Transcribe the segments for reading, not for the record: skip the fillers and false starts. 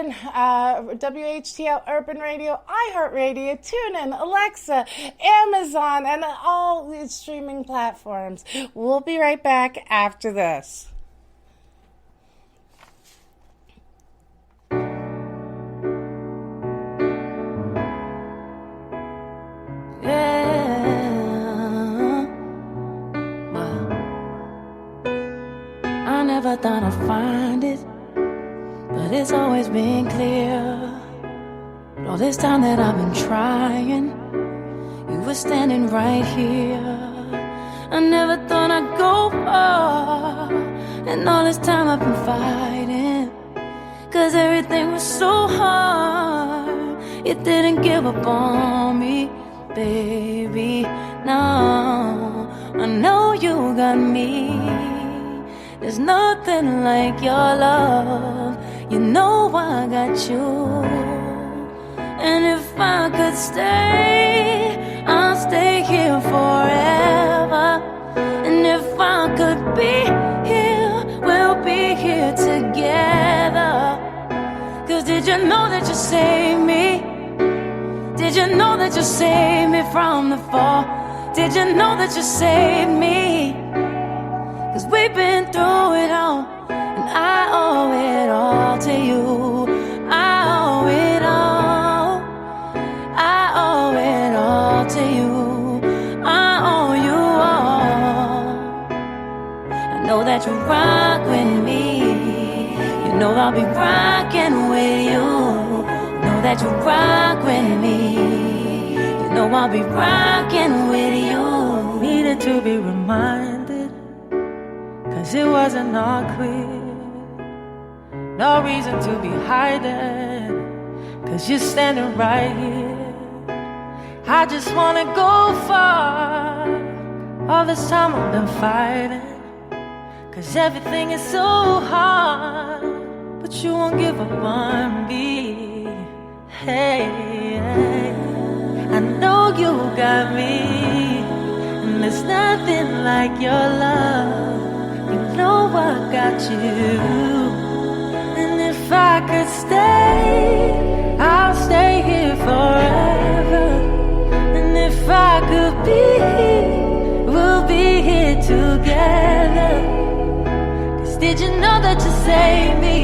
WHTL Urban Radio, iHeartRadio, TuneIn, Alexa, Amazon, and all the streaming platforms. We'll be right back after this. I never thought I'd find it, but it's always been clear. All this time that I've been trying, you were standing right here. I never thought I'd go far, and all this time I've been fighting, 'cause everything was so hard. You didn't give up on me, baby, no. I know you got me. There's nothing like your love. You know I got you. And if I could stay, I'll stay here forever. And if I could be here, we'll be here together. 'Cause did you know that you saved me? Did you know that you saved me from the fall? Did you know that you saved me? 'Cause we've been through it all, and I owe it all to you. I owe it all. I owe it all to you. I owe you all. I know that you rock with me. You know I'll be rocking with you. Know that you rock with me. You know I'll be rocking with you. Needed to be reminded, 'cause it wasn't all clear. No reason to be hiding, 'cause you're standing right here. I just wanna go far. All this time I've been fighting, 'cause everything is so hard. But you won't give up on me. Hey, I know you got me, and there's nothing like your love. You know I got you. And if I could stay, I'll stay here forever. And if I could be here, we'll be here together. 'Cause did you know that you saved me?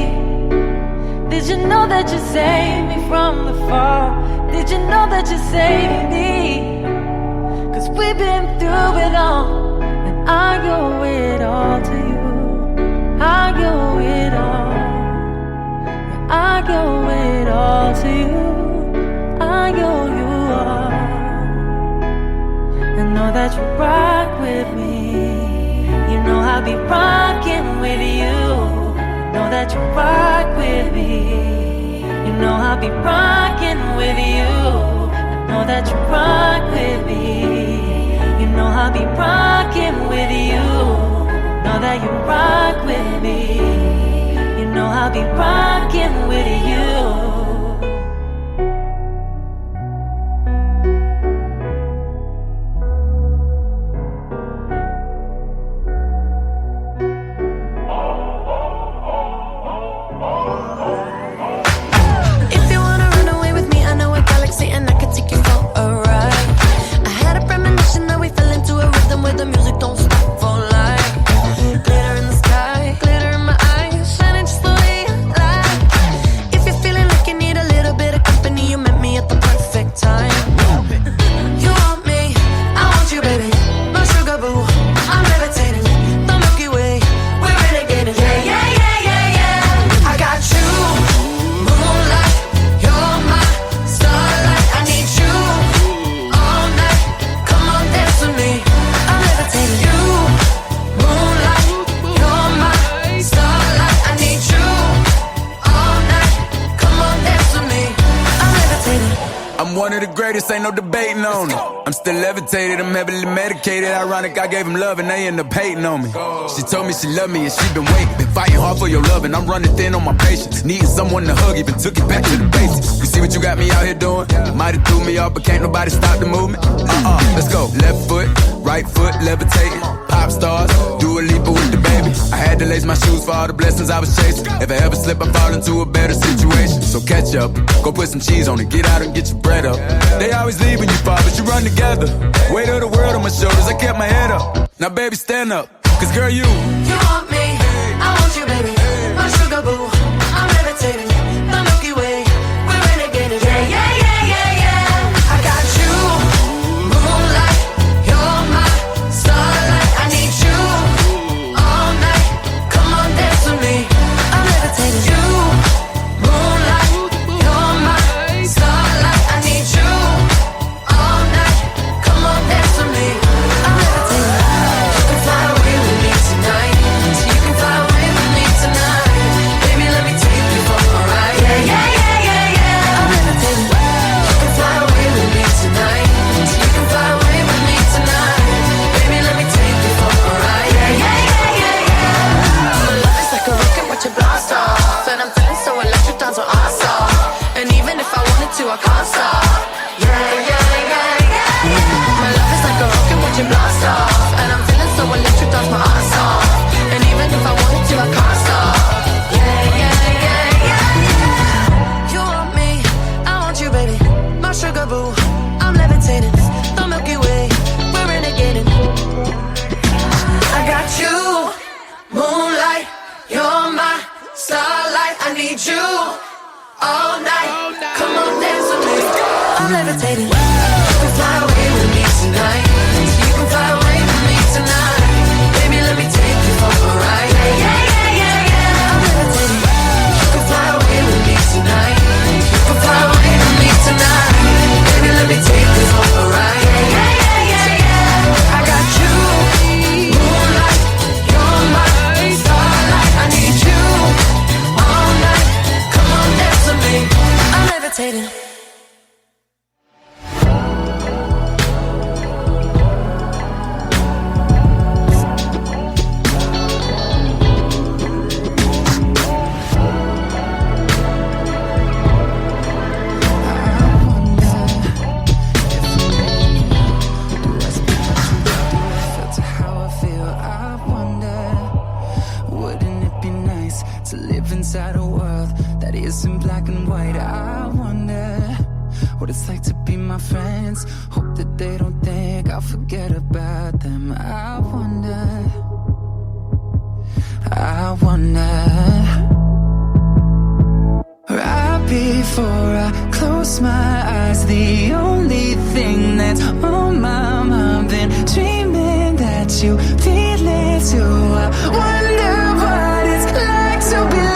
Did you know that you saved me from the fall? Did you know that you saved me? 'Cause we've been through it all, and I owe it all to you. I owe it all. I owe it all to you. I owe you all. I know that you rock with me. You know I'll be rocking with you. Know that you rock with me. You know I'll be rocking with you. I know that you rock with me. You know I'll be rocking with you. Know that you rock with me. You know I'll be rocking with you. Ain't no debating on it. I'm still levitated, I'm heavily medicated. Ironic, I gave him love and they end up hating on me. She told me she loved me and she been waiting. Been fighting hard for your love and I'm running thin on my patience. Needing someone to hug, even took it back to the basics. You see what you got me out here doing? Might have threw me off, but can't nobody stop the movement. Let's go. Left foot, right foot, levitating. pop stars. Do a leap with the baby. I had to lace my shoes for all the blessings I was chasing. If I ever slip, I fall into a better situation. So catch up, go put some cheese on it, get out and get your bread up. They always leave when you fall, but you run together. Weight of the world on my shoulders, I kept my head up. Now baby, stand up, cause girl, you want me, I want you, baby. My sugar boo, I'm levitating. The Milky Way, we're renegading. Yeah, yeah, yeah, yeah, yeah. I got you, moonlight, you're my starlight. I need you all night. Come on, dance with me. I'm levitating. You, moonlight, you're my starlight. I need you all night. Come on, dance with me. I'm levitating. You can fly away with me tonight. You can fly away with me tonight. Baby, let me take you for a ride. Yeah, yeah, yeah, yeah, yeah. I'm levitating. You can fly away with me tonight. You can fly away with me tonight. Baby, let me take you for a ride. Yeah, yeah, yeah, yeah, yeah. My love is like a rocket, watch it blast off. And I'm feeling so electric, dance with us off. And even if I wanted to, I can't stop. Yeah, yeah, yeah, yeah, yeah. My love is like a rocket, watch it blast off. And I'm feeling so electric, dance my ass off. And even if I wanted to, I can't stop. Yeah, yeah, yeah, yeah. You want me, I want you, baby. My sugar boo, I'm levitating. The Milky Way, we're renegading. I got you, moonlight, you're my starlight. I need you all night. Come on, dance with me. I'm levitating. You can fly away with me tonight. You can fly away with me tonight. Baby, let me take you for a ride. Yeah, yeah, yeah, yeah, yeah. I'm levitating. You can fly away with me tonight. You can fly away with me tonight. Baby, let me take you for a ride. Yeah, yeah, yeah, yeah, yeah. I got you, moonlight, you're my starlight. I need you all night. Come on, dance with me. I'm levitating. Inside a world that isn't black and white. I wonder what it's like to be my friends. Hope that they don't think I'll forget about them. I wonder right before I close my eyes, the only thing that's on my mind, been dreaming that you feel it too. I wonder what it's like to be loved.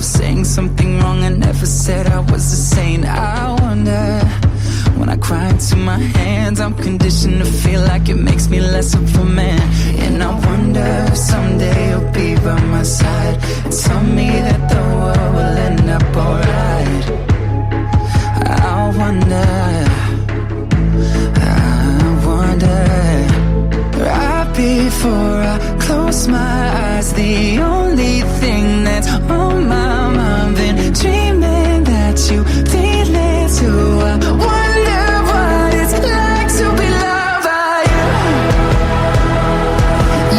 Saying something wrong, I never said I was a saint. I wonder, when I cry into my hands, I'm conditioned to feel like it makes me less of a man. And I wonder if someday you'll be by my side and tell me that the world will end up alright. I wonder, right before I close my eyes, the only thing that's on my mind, been dreaming that you feel it too. I wonder what it's like to be loved by you.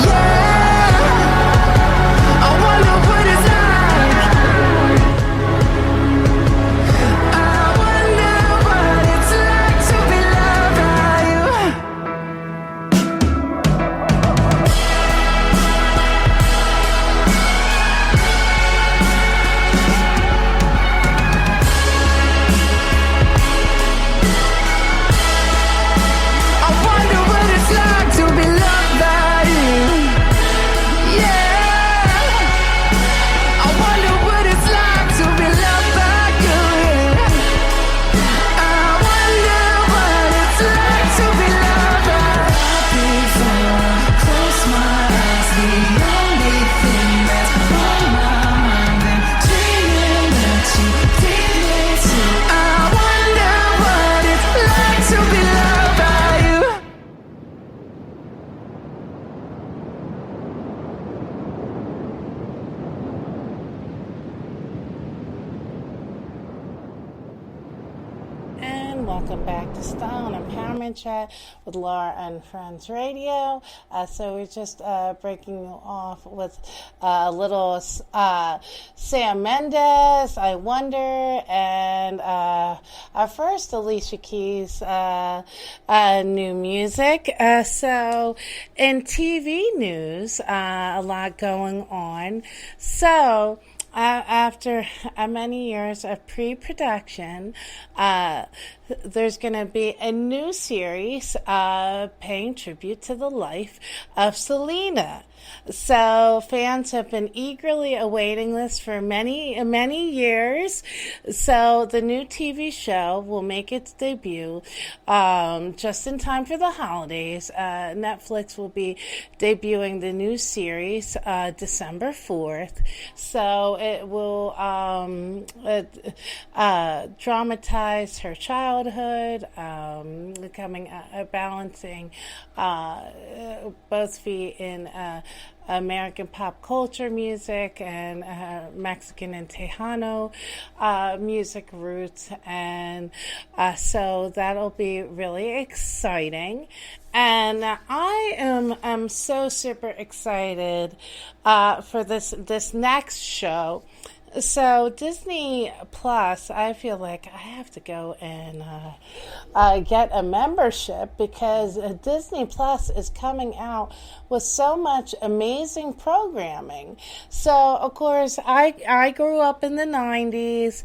Yeah, I wonder what it's like. everyone. Welcome back to Style and Empowerment Chat with Laura and Friends Radio. So we're just breaking you off with a little Sam Mendes, I Wonder, and our first Alicia Keys new music. So in TV news, a lot going on. So after many years of pre-production, there's going to be a new series paying tribute to the life of Selena. So fans have been eagerly awaiting this for many, many years. So the new TV show will make its debut just in time for the holidays. Netflix will be debuting the new series December 4th. So it will dramatize her childhood, balancing both in American pop culture music and Mexican and Tejano music roots, and so that'll be really exciting. And I am so super excited for this next show. So Disney Plus, I feel like I have to go and get a membership, because Disney Plus is coming out with so much amazing programming. So, of course, I grew up in the 90s,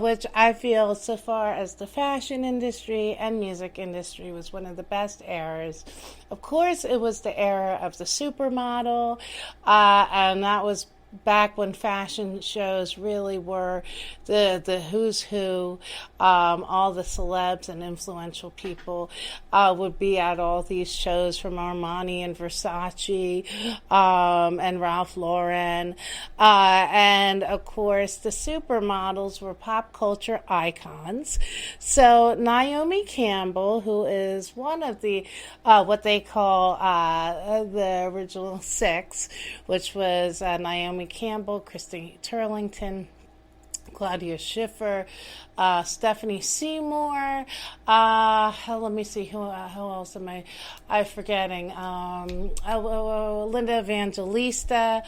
which I feel, so far as the fashion industry and music industry, was one of the best eras. Of course, it was the era of the supermodel, and that was back when fashion shows really were the who's who. All the celebs and influential people would be at all these shows, from Armani and Versace and Ralph Lauren. And of course, the supermodels were pop culture icons. So Naomi Campbell, who is one of the what they call the original six, which was Naomi Campbell, Christy Turlington, Claudia Schiffer, Stephanie Seymour. Let me see, who else am I forgetting? Linda Evangelista.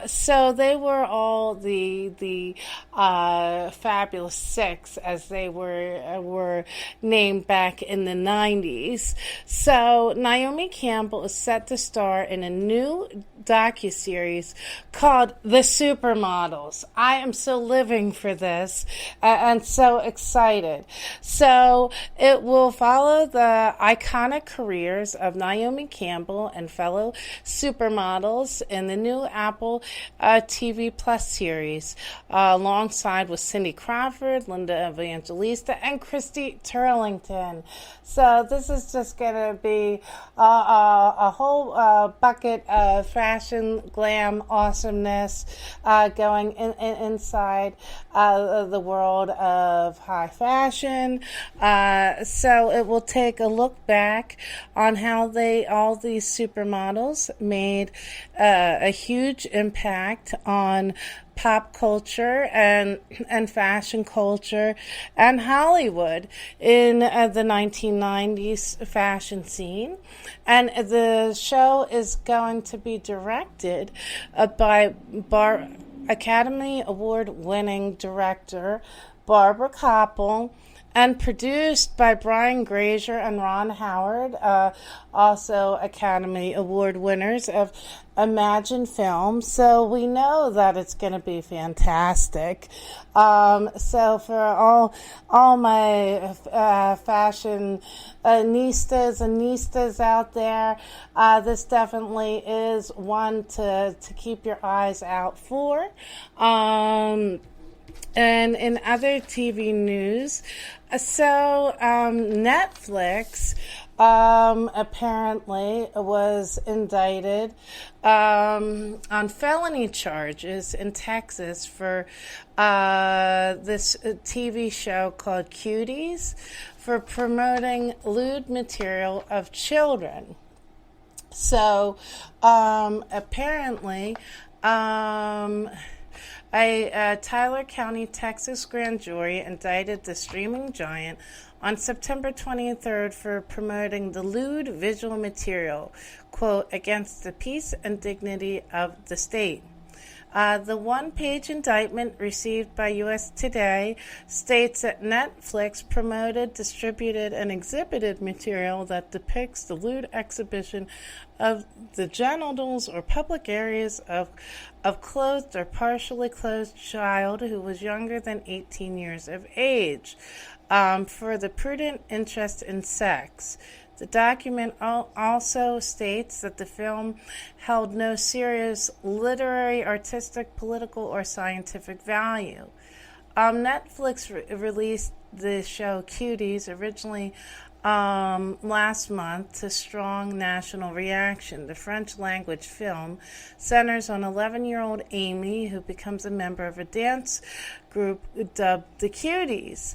So they were all the Fabulous Six, as they were named back in the 90s. So Naomi Campbell is set to star in a new docuseries called The Supermodels. I am so living for this and so excited. So it will follow the iconic careers of Naomi Campbell and fellow supermodels in the new Apple TV Plus series, alongside with Cindy Crawford, Linda Evangelista, and Christy Turlington. So this is just going to be a whole bucket of fashion, glam, awesomeness going inside the world of high fashion. So it will take a look back on how all these supermodels made a huge impact on pop culture and fashion culture and Hollywood in the 1990s fashion scene. And the show is going to be directed by Academy Award-winning director Barbara Koppel, and produced by Brian Grazer and Ron Howard, also Academy Award winners of Imagine Films. So we know that it's going to be fantastic. So for all my fashion nistas out there, this definitely is one to keep your eyes out for. And in other TV news, so Netflix apparently was indicted on felony charges in Texas for this TV show called Cuties, for promoting lewd material of children. So apparently A Tyler County, Texas grand jury indicted the streaming giant on September 23rd for promoting the lewd visual material, quote, against the peace and dignity of the state. The one-page indictment received by U.S. Today states that Netflix promoted, distributed, and exhibited material that depicts the lewd exhibition of the genitals or public areas of clothed or partially clothed child who was younger than 18 years of age, for the prudent interest in sex. The document also states that the film held no serious literary, artistic, political, or scientific value. Netflix released the show Cuties originally last month to strong national reaction. The French-language film centers on 11-year-old Amy, who becomes a member of a dance group dubbed the Cuties.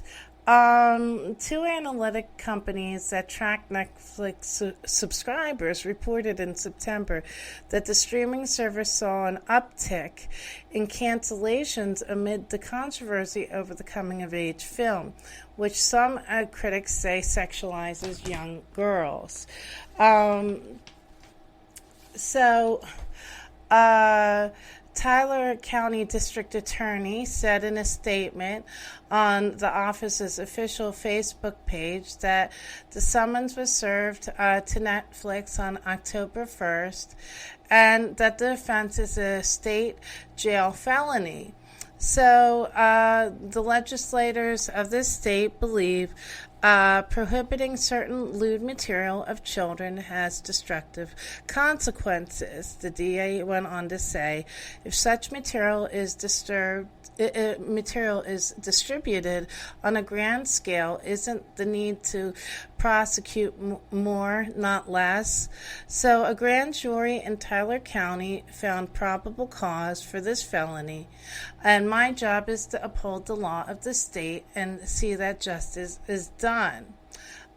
Two analytic companies that track Netflix subscribers reported in September that the streaming service saw an uptick in cancellations amid the controversy over the coming-of-age film, which some critics say sexualizes young girls. Tyler County District Attorney said in a statement on the office's official Facebook page that the summons was served to Netflix on October 1st and that the offense is a state jail felony. So the legislators of this state believe prohibiting certain lewd material of children has destructive consequences. The DA went on to say, if such material is distributed on a grand scale, isn't the need to prosecute more, not less? So a grand jury in Tyler County found probable cause for this felony, and my job is to uphold the law of the state and see that justice is done.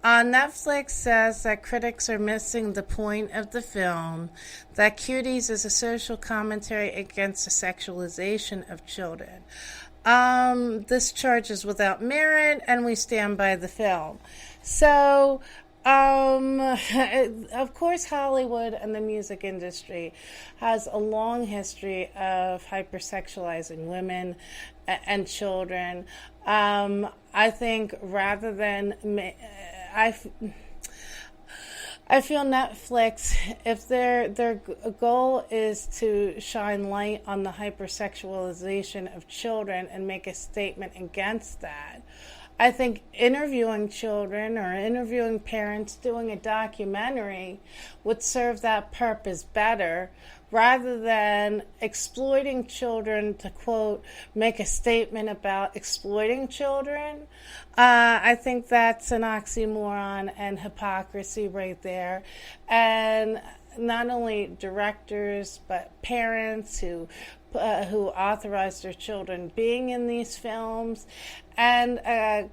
Netflix says that critics are missing the point of the film, that Cuties is a social commentary against the sexualization of children. This charge is without merit, and we stand by the film. So, of course, Hollywood and the music industry has a long history of hypersexualizing women and children. I think rather than... I feel Netflix, if their goal is to shine light on the hypersexualization of children and make a statement against that, I think interviewing children or interviewing parents, doing a documentary would serve that purpose better, rather than exploiting children to, quote, make a statement about exploiting children. I think that's an oxymoron and hypocrisy right there. And not only directors, but parents who authorize their children being in these films, and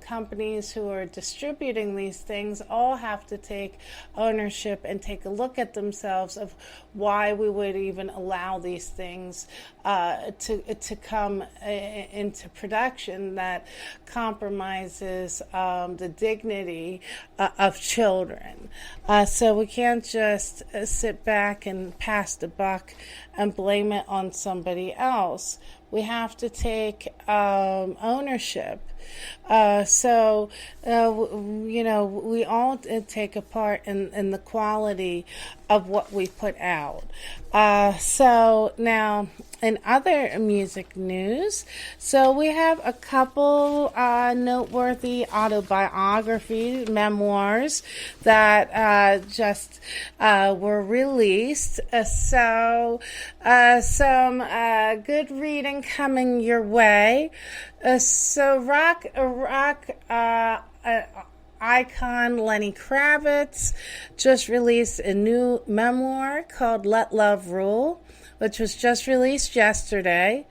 companies who are distributing these things all have to take ownership and take a look at themselves of why we would even allow these things to come into production that compromises the dignity of children. So we can't just sit back and pass the buck and blame it on somebody else. We have to take ownership. We all take a part in the quality of what we put out. So now, in other music news, so we have a couple noteworthy autobiography memoirs that just were released. So some good reading coming your way. So rock icon Lenny Kravitz just released a new memoir called Let Love Rule, which was just released yesterday.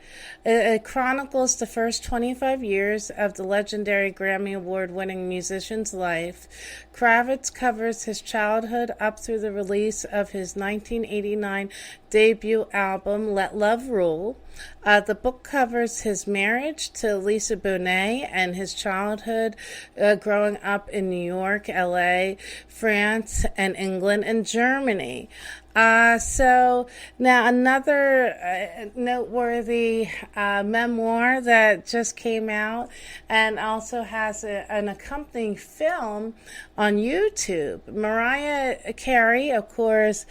It chronicles the first 25 years of the legendary Grammy Award-winning musician's life. Kravitz covers his childhood up through the release of his 1989 debut album, Let Love Rule. The book covers his marriage to Lisa Bonet and his childhood growing up in New York, LA, France, and England, and Germany. So now another noteworthy memoir that just came out and also has an accompanying film on YouTube. Mariah Carey, of course,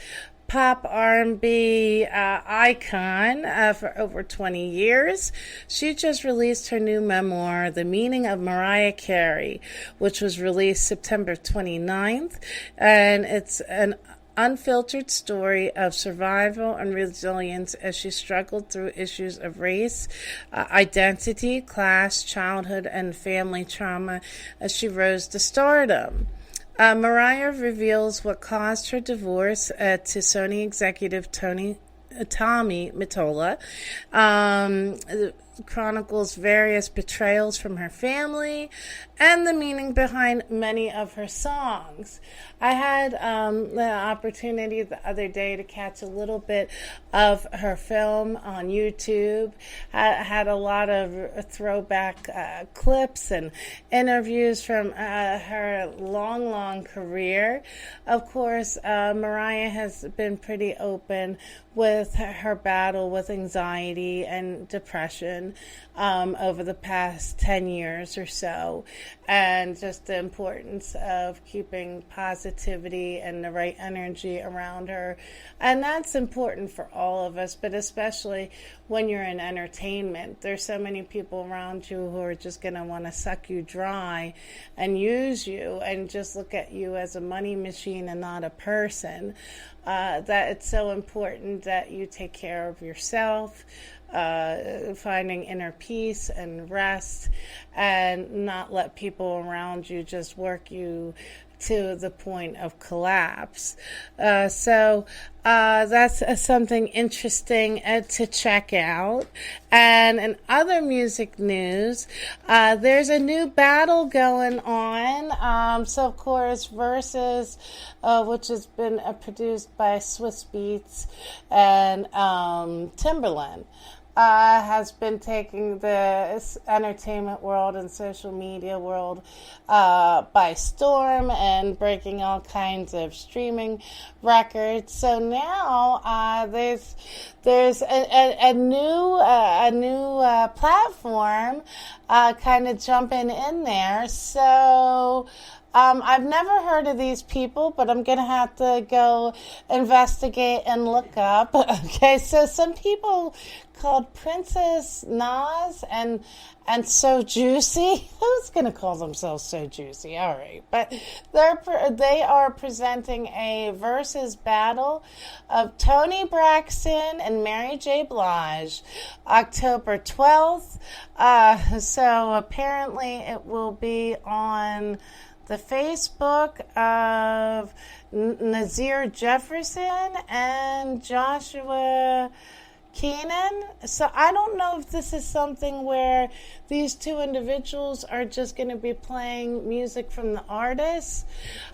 pop R&B icon for over 20 years. She just released her new memoir, The Meaning of Mariah Carey, which was released September 29th, and it's an unfiltered story of survival and resilience as she struggled through issues of race, identity, class, childhood, and family trauma as she rose to stardom. Mariah reveals what caused her divorce to Sony executive Tommy Mottola. Chronicles various betrayals from her family and the meaning behind many of her songs. I had the opportunity the other day to catch a little bit of her film on YouTube. I had a lot of throwback clips and interviews from her long career. Of course, Mariah has been pretty open with her battle with anxiety and depression over the past 10 years or so, and just the importance of keeping positivity and the right energy around her. And that's important for all of us, but especially when you're in entertainment. There's so many people around you who are just going to want to suck you dry and use you and just look at you as a money machine and not a person. That it's so important that you take care of yourself, finding inner peace and rest, and not let people around you just work you to the point of collapse. So that's something interesting to check out. And in other music news, there's a new battle going on. So, of course, Versus, which has been produced by Swiss Beats and Timberland, has been taking the entertainment world and social media world by storm and breaking all kinds of streaming records. So now there's a new platform kind of jumping in there. So I've never heard of these people, but I'm going to have to go investigate and look up. Okay, so some people called Princess Nas and So Juicy. Who's going to call themselves So Juicy? All right, but they are presenting a versus battle of Toni Braxton and Mary J. Blige, October 12th. So apparently it will be on the Facebook of Nazir Jefferson and Joshua Keenan. So I don't know if this is something where these two individuals are just going to be playing music from the artists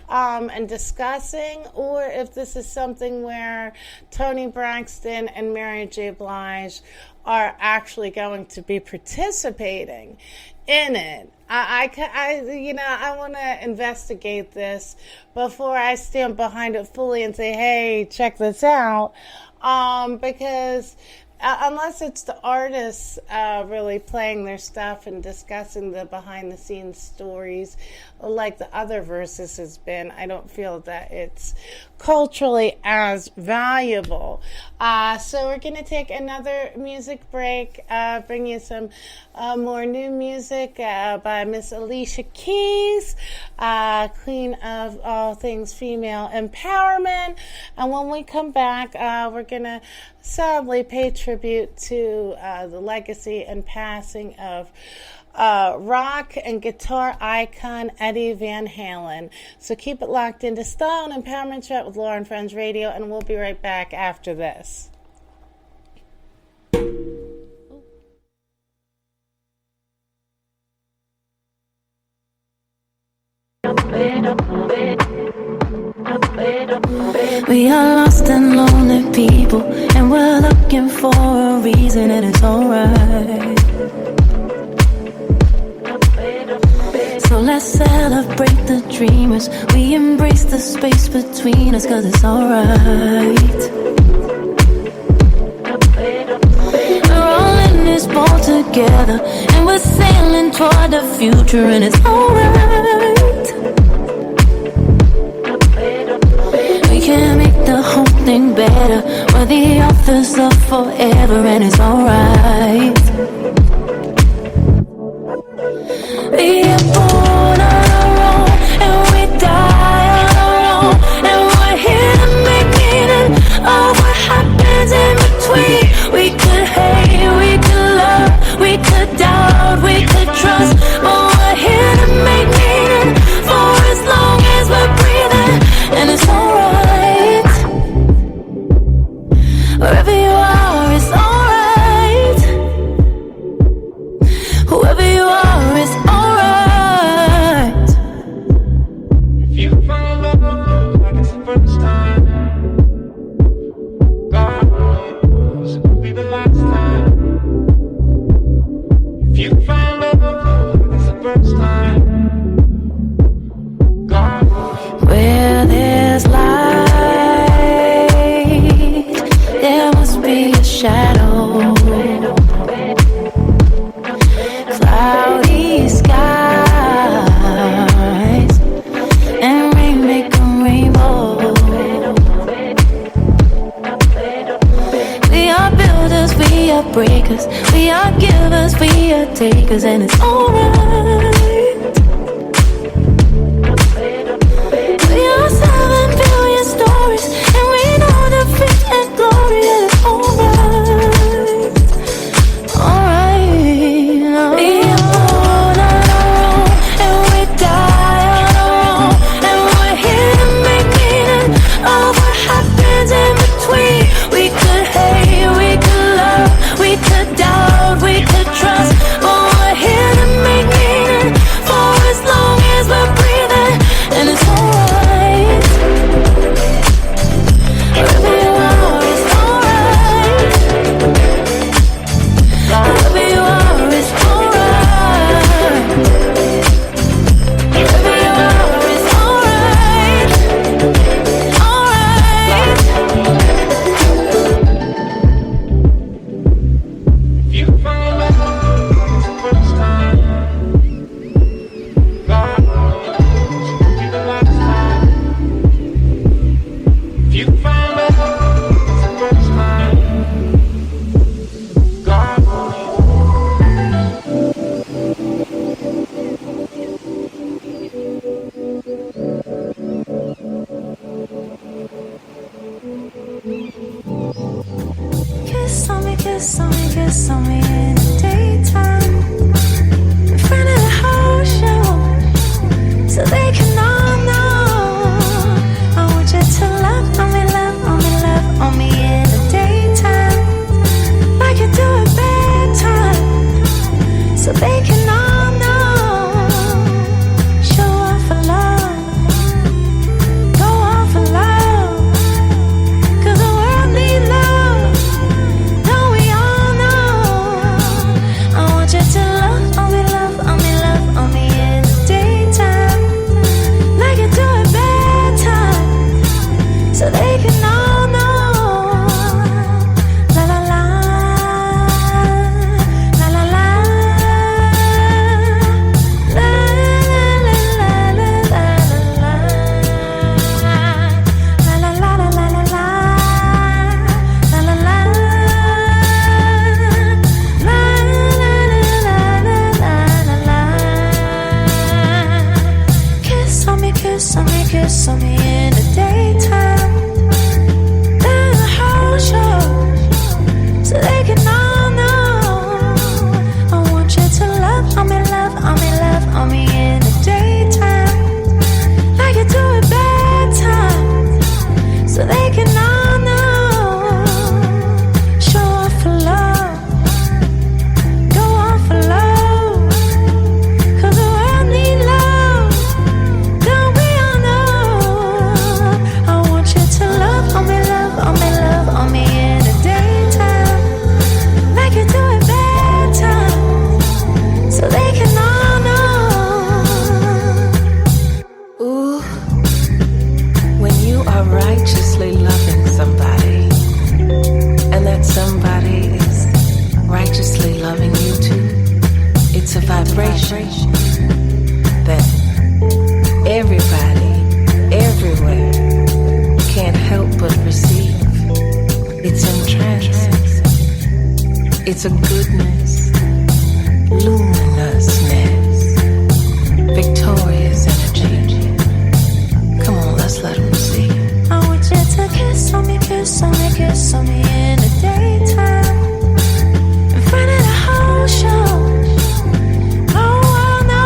and discussing, or if this is something where Toni Braxton and Mary J. Blige are actually going to be participating in it. I want to investigate this before I stand behind it fully and say, hey, check this out. Because unless it's the artists really playing their stuff and discussing the behind-the-scenes stories like the other verses has been, I don't feel that it's culturally as valuable. So we're going to take another music break, bring you some more new music by Miss Alicia Keys, queen of all things female empowerment. And when we come back, we're going to sadly pay tribute to the legacy and passing of rock and guitar icon Eddie Van Halen. So keep it locked into Style and Empowerment Chat with Laura and Friends Radio, and we'll be right back after this. We are lost and lonely people, and we're looking for a reason, and it's alright. So let's celebrate the dreamers. We embrace the space between us, 'cause it's alright. We're all in this boat together, and we're sailing toward the future, and it's alright. We can make the whole thing better. We're the authors of forever, and it's alright. We are born on our own, and we die on our own, and we're here to make meaning of what happens in between. We could hate, we could love, we could doubt, we could trust, but we're here to make meaning for as long as we're breathing, and it's alright. Wherever you are, it's alright. Whoever you are, it's alright. If you find love like it's the first time, God knows it will be the last time. If you find love like it's the first time, God knows. Where there's light, there must be a shadow. Cloudy skies and rain make a rainbow. We are builders, we are breakers, we are givers, we are takers, and it's alright. We are 7 billion stories, and we know defeat and glory, and it's alright. Alright. We are born on our own, and we die on our own, and we're here to make meaning of what happens in between. We could hate, we could love, we could doubt, we could trust, but we're here to make meaning for as long as we're breathing, and it's alright. Wherever you are, it's alright. Wherever you are, it's alright. Wherever you are, it's alright. Alright. If you find love like it's the first time, God knows it will be the last time. If you find love like it's the first time, God knows. Kiss on me, kiss on me, kiss on me in the daytime, in front of the whole show, so they can all know. I want you to love on me, love on me, love on me in the daytime, like you do at bedtime, so they can all know. Show off for love, go on for love, 'cause the world needs love. Don't we all know? I want you to love on me, love on me, love on me in the daytime, like you do at bedtime, so they can all know. La la la, la la la, la la la la la la la, la la la la la la, la la la la la, la la la la la. Kiss on me, kiss on me, kiss on me in the daytime, then the whole show, so they can all know. I want you to love on me, love on me, love on me in the daytime, like you do at bedtime, so they can all know. Show off for love, go on for love, 'cause the world needs love. Don't it's a goodness, luminousness, victorious energy. Come on, let's let them see. I want you to kiss on me, kiss on me, kiss on me in the daytime, in front of the whole show. Oh no,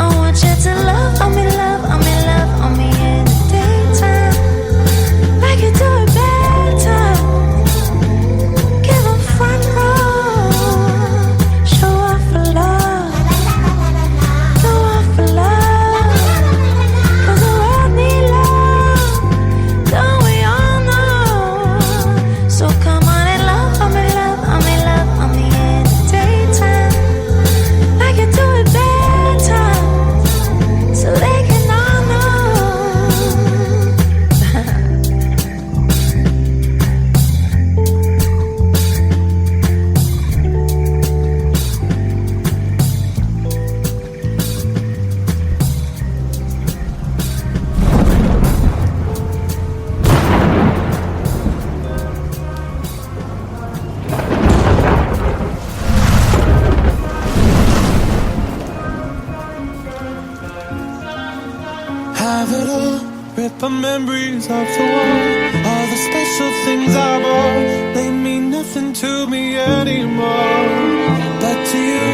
I want you to love on me, love on me, love on me in the daytime, like you do at bedtime. Give 'em front row, show off for love, go off for love, 'cause the world need love, don't we all know? So come on and love on me, love on me, love on me in the daytime, like you do at bedtime, so they can all know. Have it all, rip the memories off the wall. All the special things I bought, they mean nothing to me anymore. But to you,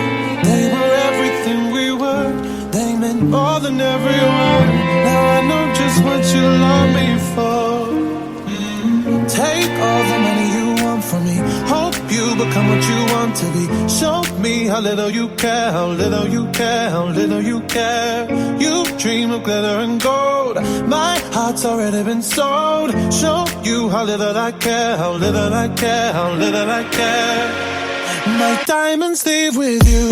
they were everything we were. They meant more than everyone. Now I know just what you love me for. Take all the money you want from me. Hope you become what you want to be. Show me how little you care, how little you care, how little you care. You dream of glitter and gold. My heart's already been sold. Show you how little I care, how little I care, how little I care. My diamonds leave with you.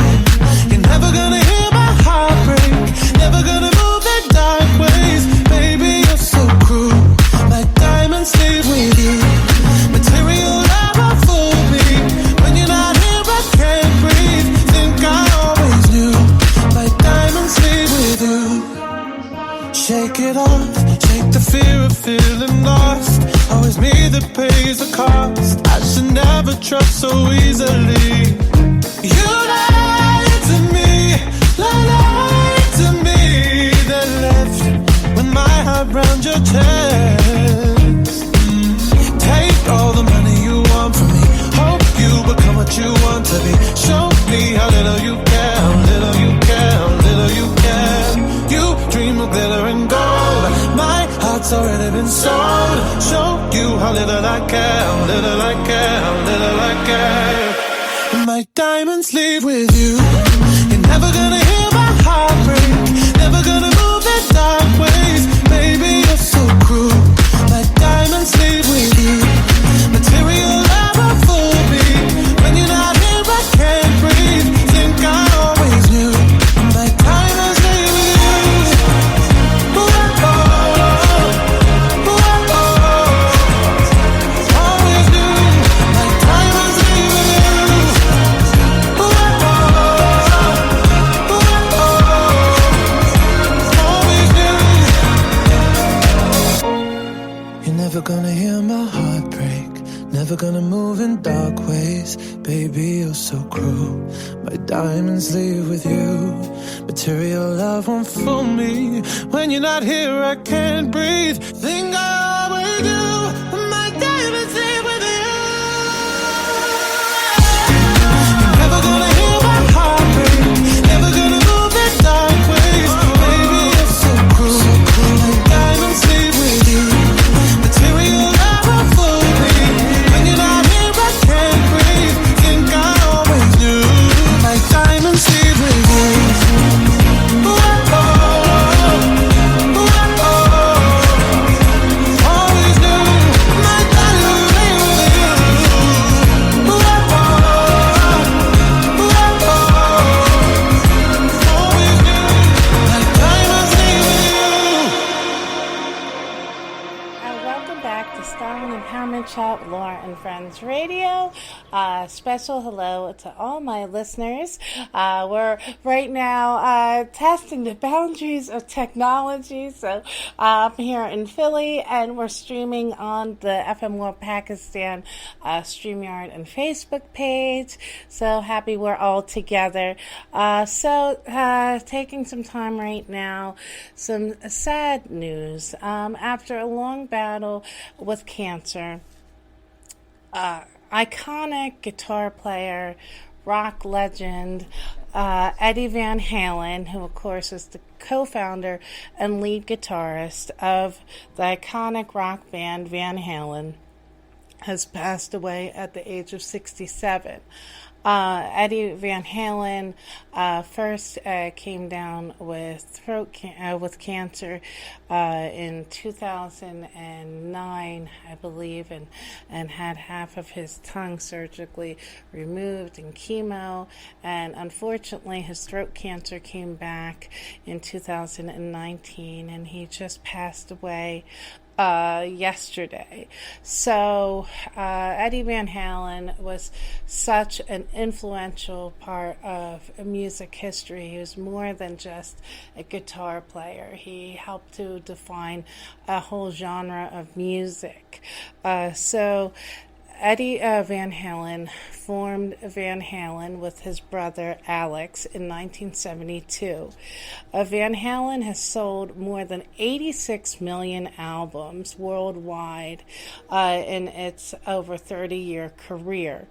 You're never gonna hear my heart break. Never gonna move the dark ways. Baby, you're so cruel. My diamonds leave with you. Material never fool me. When you're not here, I can't breathe. Think I always knew. My diamonds leave with you. Shake it off, shake the fear of feeling lost. Always me that pays the cost. I should never trust so easily. You lied to me, lied to me. Then left with my heart round your chest. Take all the money you want from me. Hope you become what you want to be. Show me how little you care, how little you care, how little you care. You dream of glitter and gold. My heart's already been sold. Show you how little I care, how little I care, how little I care. My diamonds leave with you. You're never gonna hear my heart break. Never gonna move the dark ways. Baby, you're so cruel. My diamonds leave with you. Material never fool me. When you're not here, I can't breathe. Think I always knew. My diamonds leave with you. Ooh, oh, oh, ooh, oh, always knew. My diamonds leave with you. Ooh, oh, ooh, oh, always knew. You're never gonna hear my heart break. Never gonna move in dark ways. Baby, you're so cruel. My diamonds leave with you. Material love won't fool me. When you're not here, I can't breathe. Think I always do. My diamonds leave with you. You're never gonna hear my heart break. Never gonna move in dark ways. Baby, you're so cruel. My diamonds leave with you. Material love won't fool me. When you're not here, I can't breathe. Think I always knew. My diamonds leave with you. Ooh, oh, ooh, oh, always knew. My diamonds leave with you. Ooh, oh, ooh, always knew. My diamonds leave with you. And welcome back to Style and Empowerment Shop, Laura and Friends Radio. Special hello to all my listeners. We're right now testing the boundaries of technology. So I'm here in Philly, and we're streaming on the FM World Pakistan StreamYard and Facebook page. So happy we're all together. Taking some time right now, some sad news. After a long battle with cancer, iconic guitar player, rock legend, Eddie Van Halen, who of course is the co-founder and lead guitarist of the iconic rock band Van Halen, has passed away at the age of 67. Eddie Van Halen first came down with with cancer in 2009, I believe, and had half of his tongue surgically removed in chemo. And unfortunately, his throat cancer came back in 2019, and he just passed away yesterday. So Eddie Van Halen was such an influential part of music history. He was more than just a guitar player. He helped to define a whole genre of music. Eddie Van Halen formed Van Halen with his brother Alex in 1972. Van Halen has sold more than 86 million albums worldwide in its over 30-year career.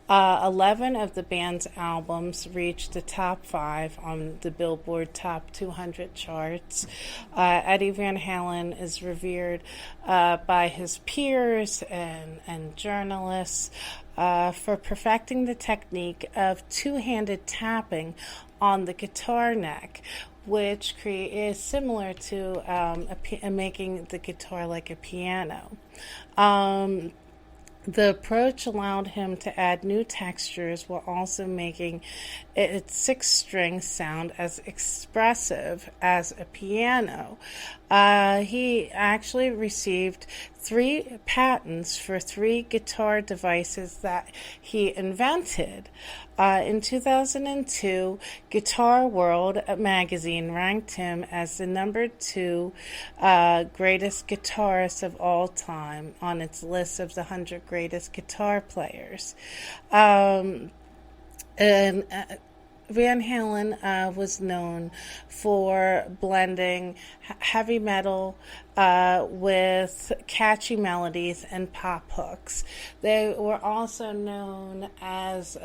11 of the band's albums reached the top 5 on the Billboard Top 200 charts. Eddie Van Halen is revered by his peers and journalists for perfecting the technique of two-handed tapping on the guitar neck, which is similar to making the guitar like a piano. The approach allowed him to add new textures while also making its 6-string sound as expressive as a piano. He actually received 3 patents for 3 guitar devices that he invented. In 2002, Guitar World magazine ranked him as the number 2 greatest guitarist of all time on its list of the 100 greatest guitar players. Van Halen was known for blending heavy metal with catchy melodies and pop hooks. They were also known as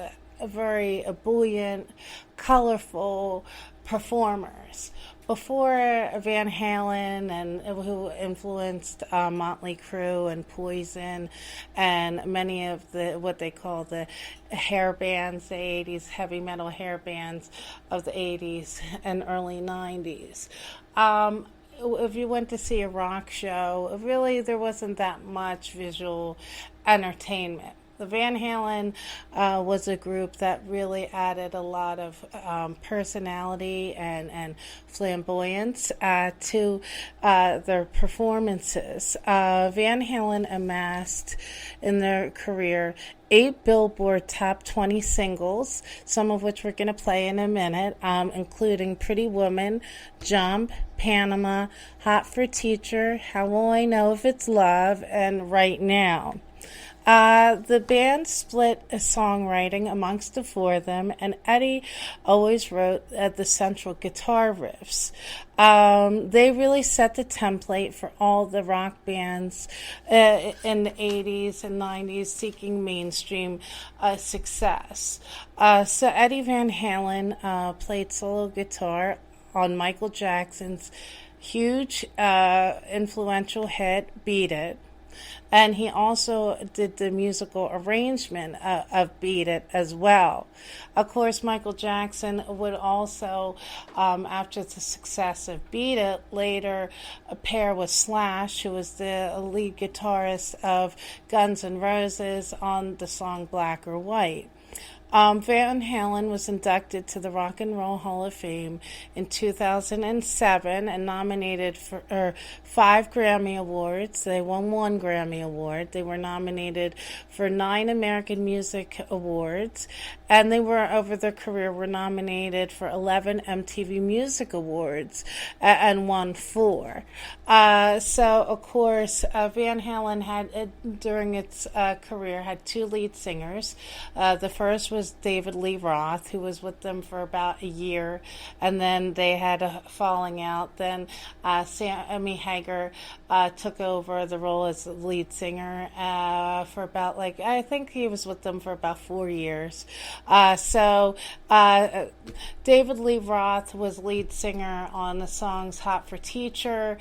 very ebullient, colorful performers. Before Van Halen, and who influenced Motley Crue and Poison and many of what they call the hair bands, the 80s, heavy metal hair bands of the 80s and early 90s. If you went to see a rock show, really there wasn't that much visual entertainment. The Van Halen was a group that really added a lot of personality and flamboyance to their performances. Van Halen amassed in their career 8 Billboard Top 20 singles, some of which we're going to play in a minute, including Pretty Woman, Jump, Panama, Hot for Teacher, How Will I Know If It's Love, and Right Now. The band split songwriting amongst the 4 of them, and Eddie always wrote the central guitar riffs. They really set the template for all the rock bands in the 80s and 90s seeking mainstream success. So Eddie Van Halen played solo guitar on Michael Jackson's huge influential hit, Beat It. And he also did the musical arrangement of Beat It as well. Of course, Michael Jackson would also, after the success of Beat It, later pair with Slash, who was the lead guitarist of Guns N' Roses on the song Black or White. Van Halen was inducted to the Rock and Roll Hall of Fame in 2007 and nominated for 5 Grammy Awards. They won 1 Grammy Award. They were nominated for 9 American Music Awards, and they were, over their career, were nominated for 11 MTV Music Awards and won 4. So, of course, Van Halen had, during its career, had 2 lead singers. The first was David Lee Roth, who was with them for about a year, and then they had a falling out. Then Sammy Hagar took over the role as the lead singer for about, I think he was with them for about 4 years. So David Lee Roth was lead singer on the songs Hot for Teacher,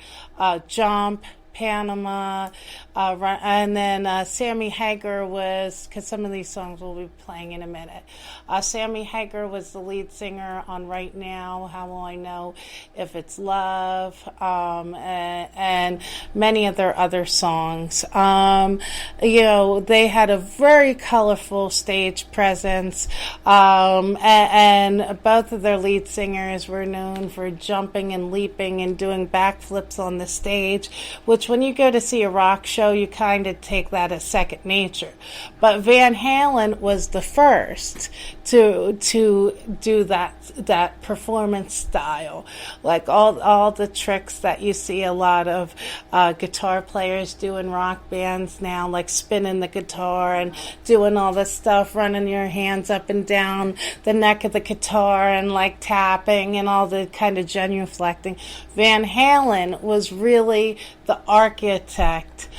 Jump, Panama, and then Sammy Hagar was, because some of these songs we'll be playing in a minute. Sammy Hagar was the lead singer on Right Now, How Will I Know If It's Love, and many of their other songs. They had a very colorful stage presence, and both of their lead singers were known for jumping and leaping and doing backflips on the stage, which when you go to see a rock show, you kind of take that as second nature. But Van Halen was the first to do that performance style, like all the tricks that you see a lot of guitar players do in rock bands now, like spinning the guitar and doing all this stuff, running your hands up and down the neck of the guitar and like tapping and all the kind of genuflecting. Van Halen was really the architect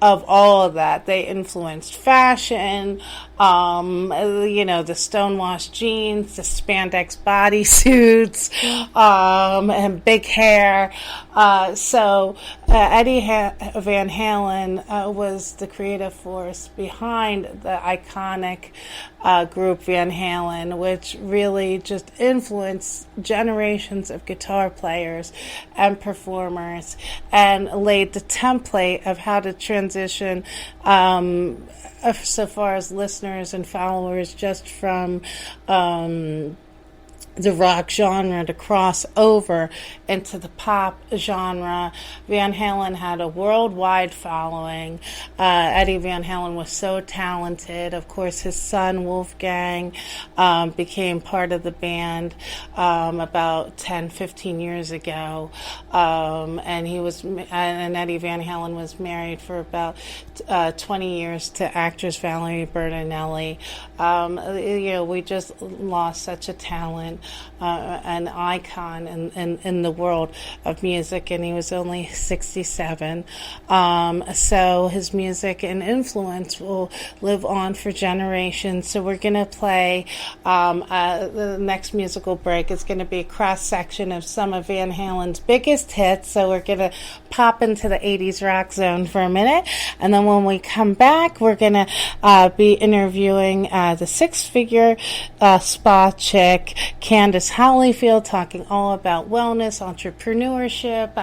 of all of that. They influenced fashion, the stonewashed jeans, the spandex bodysuits, and big hair. So Eddie Van Halen was the creative force behind the iconic group Van Halen, which really just influenced generations of guitar players and performers and laid the template of how to transition so far as listeners and followers just from the rock genre to cross over into the pop genre. Van Halen had a worldwide following. Eddie Van Halen was so talented. Of course, his son Wolfgang became part of the band about 10-15 years ago, and Eddie Van Halen was married for about 20 years to actress Valerie Bertinelli. We just lost such a talent. An icon in the world of music, and he was only 67. So his music and influence will live on for generations. So we're going to play the next musical break. It's going to be a cross-section of some of Van Halen's biggest hits. So we're going to pop into the 80s rock zone for a minute, and then when we come back, we're going to be interviewing the six-figure spa chick, Candace Holyfield, talking all about wellness, entrepreneurship,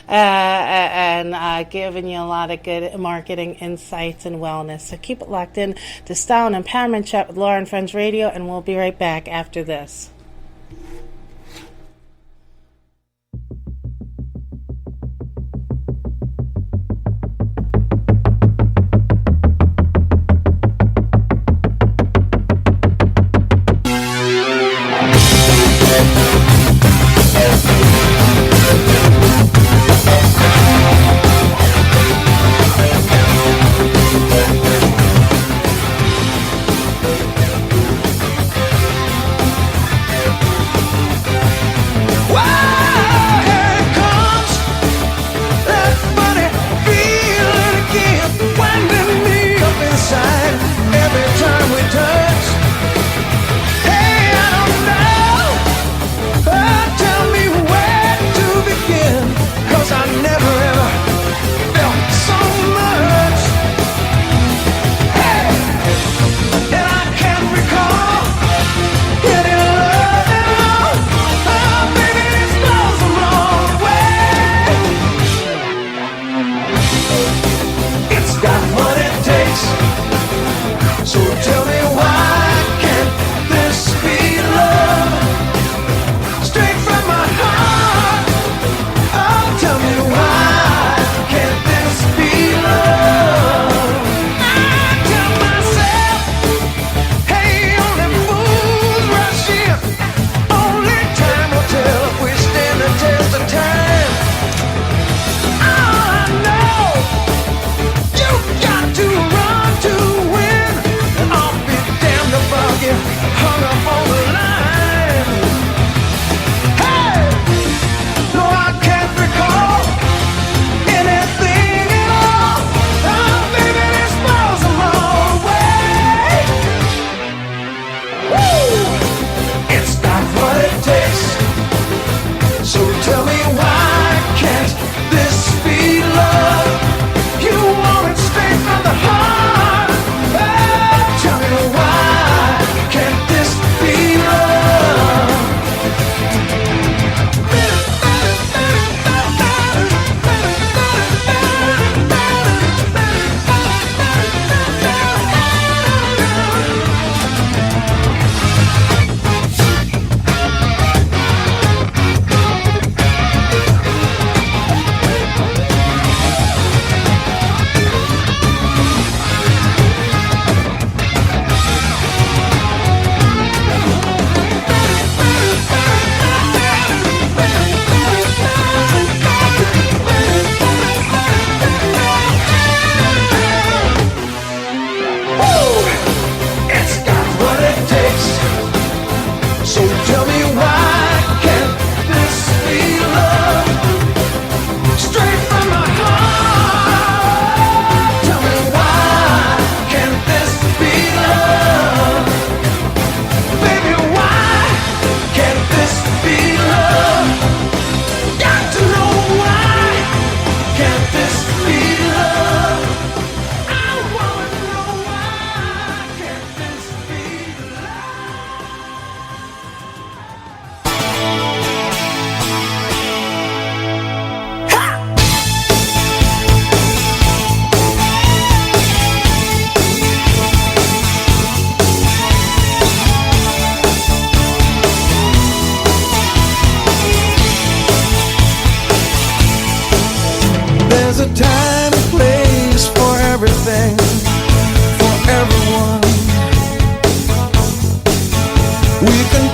and giving you a lot of good marketing insights and wellness. So keep it locked in to Style and Empowerment Chat with Laura and Friends Radio, and we'll be right back after this.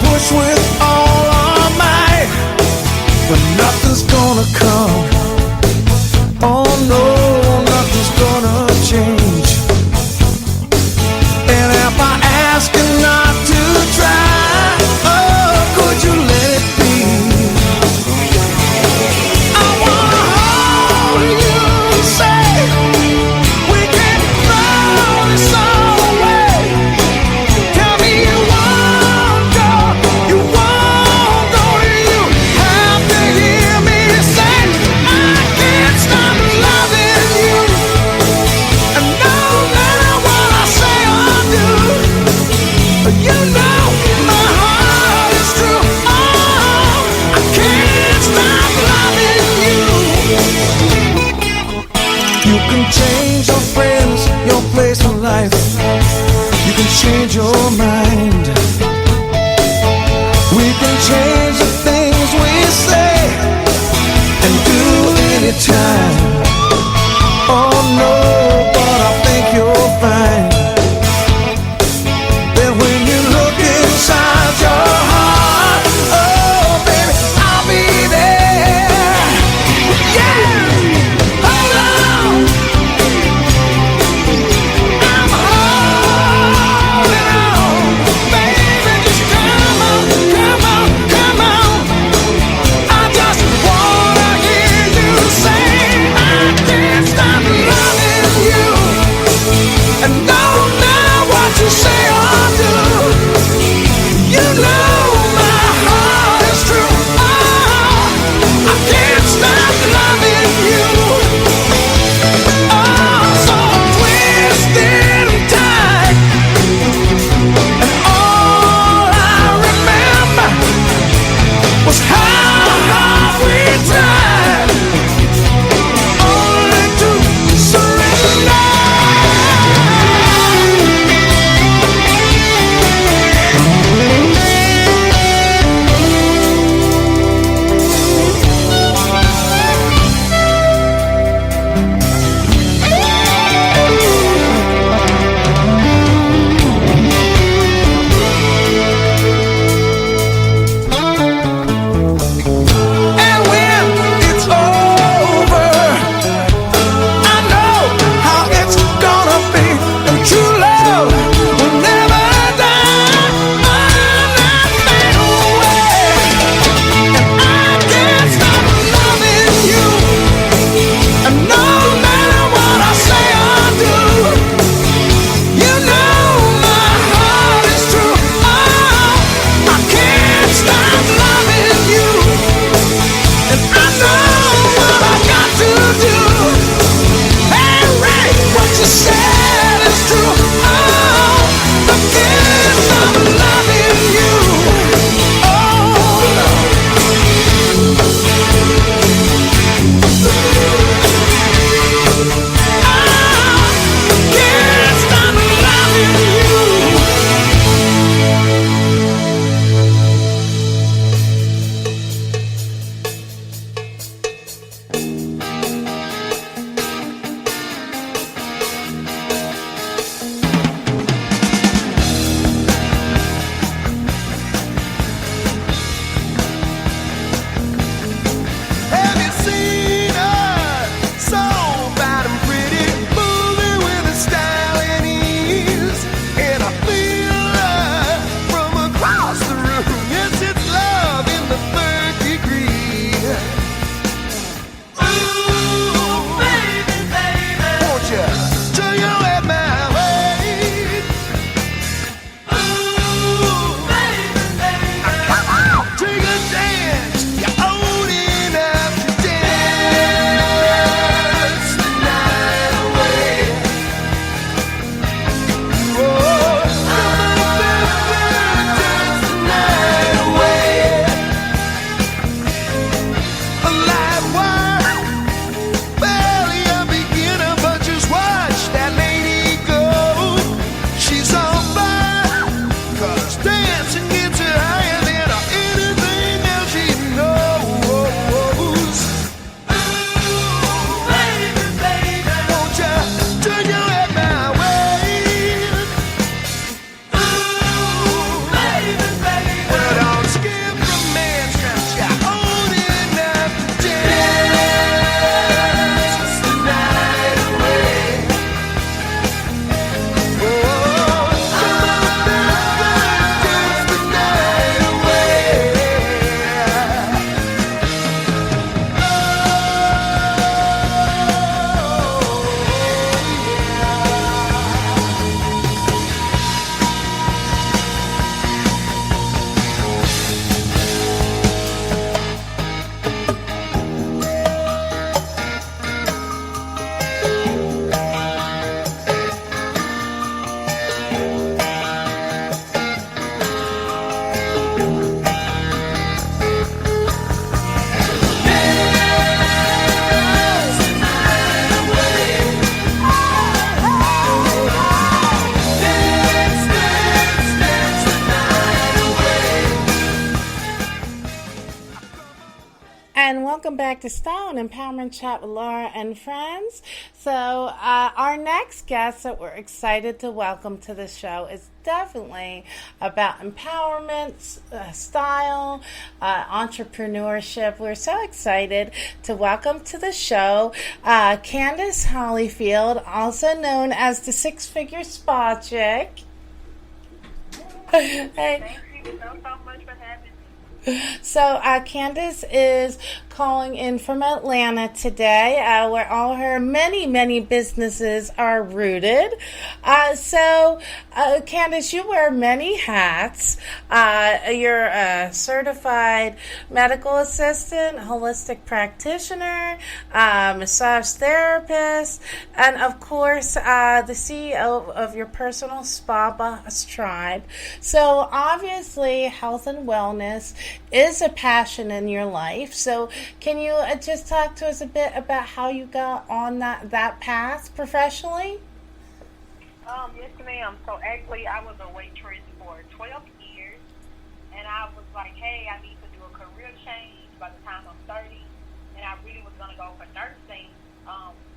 push with all our might, but nothing's gonna come. Oh no, nothing's gonna change. And if I ask you not to try, oh, could you let it be? I wanna hold you and say we can throw this all away. Tell me you won't go, you won't go. You have to hear me say I can't stop loving you. And no matter what I say or do, you know my heart is true. Oh, I can't stop loving you. You can change your friends, your place in life. You can change your mind. We can change the things we say and do anytime. Oh no, but I think you'll find that when you look inside your heart, oh baby, I'll be there. Yeah, hold on, I'm holding on, baby, just come on, come on, come on. I just wanna hear you say I can't stop loving you. And no matter what you say or do, you know my heart is true. Oh, I can't stop loving you. Oh, so twisted and tight, and all I remember was how hard we tried, only to surrender. And when it's over, I know how it's gonna be. And true love will never die, not fade away. And I can't stop loving you. And no matter what I say or do, you know my heart is true. Oh, I can't stop loving you. And I know what I got to do. Hey, Ray, what you said is true. Oh, I can't stop loving you. Oh, no. I can't stop loving you. welcome back to Style and Empowerment Chat with Laura and friends. So our next guest that we're excited to welcome to the show is definitely about empowerment, style, entrepreneurship. We're so excited to welcome to the show Candace Holyfield, also known as the Six-Figure Spa Chick. Hey. Thank you so much for having me. So Candace is calling in from Atlanta today, where all her many businesses are rooted. So Candace, you wear many hats. You're a certified medical assistant, holistic practitioner, massage therapist, and of course the CEO of your personal spa boss tribe. So obviously health and wellness is a passion in your life. So can you just talk to us a bit about how you got on that path professionally? Yes, ma'am. So actually, I was a waitress for 12 years, and I was like, hey, I need to do a career change by the time I'm 30, and I really was going to go for nursing,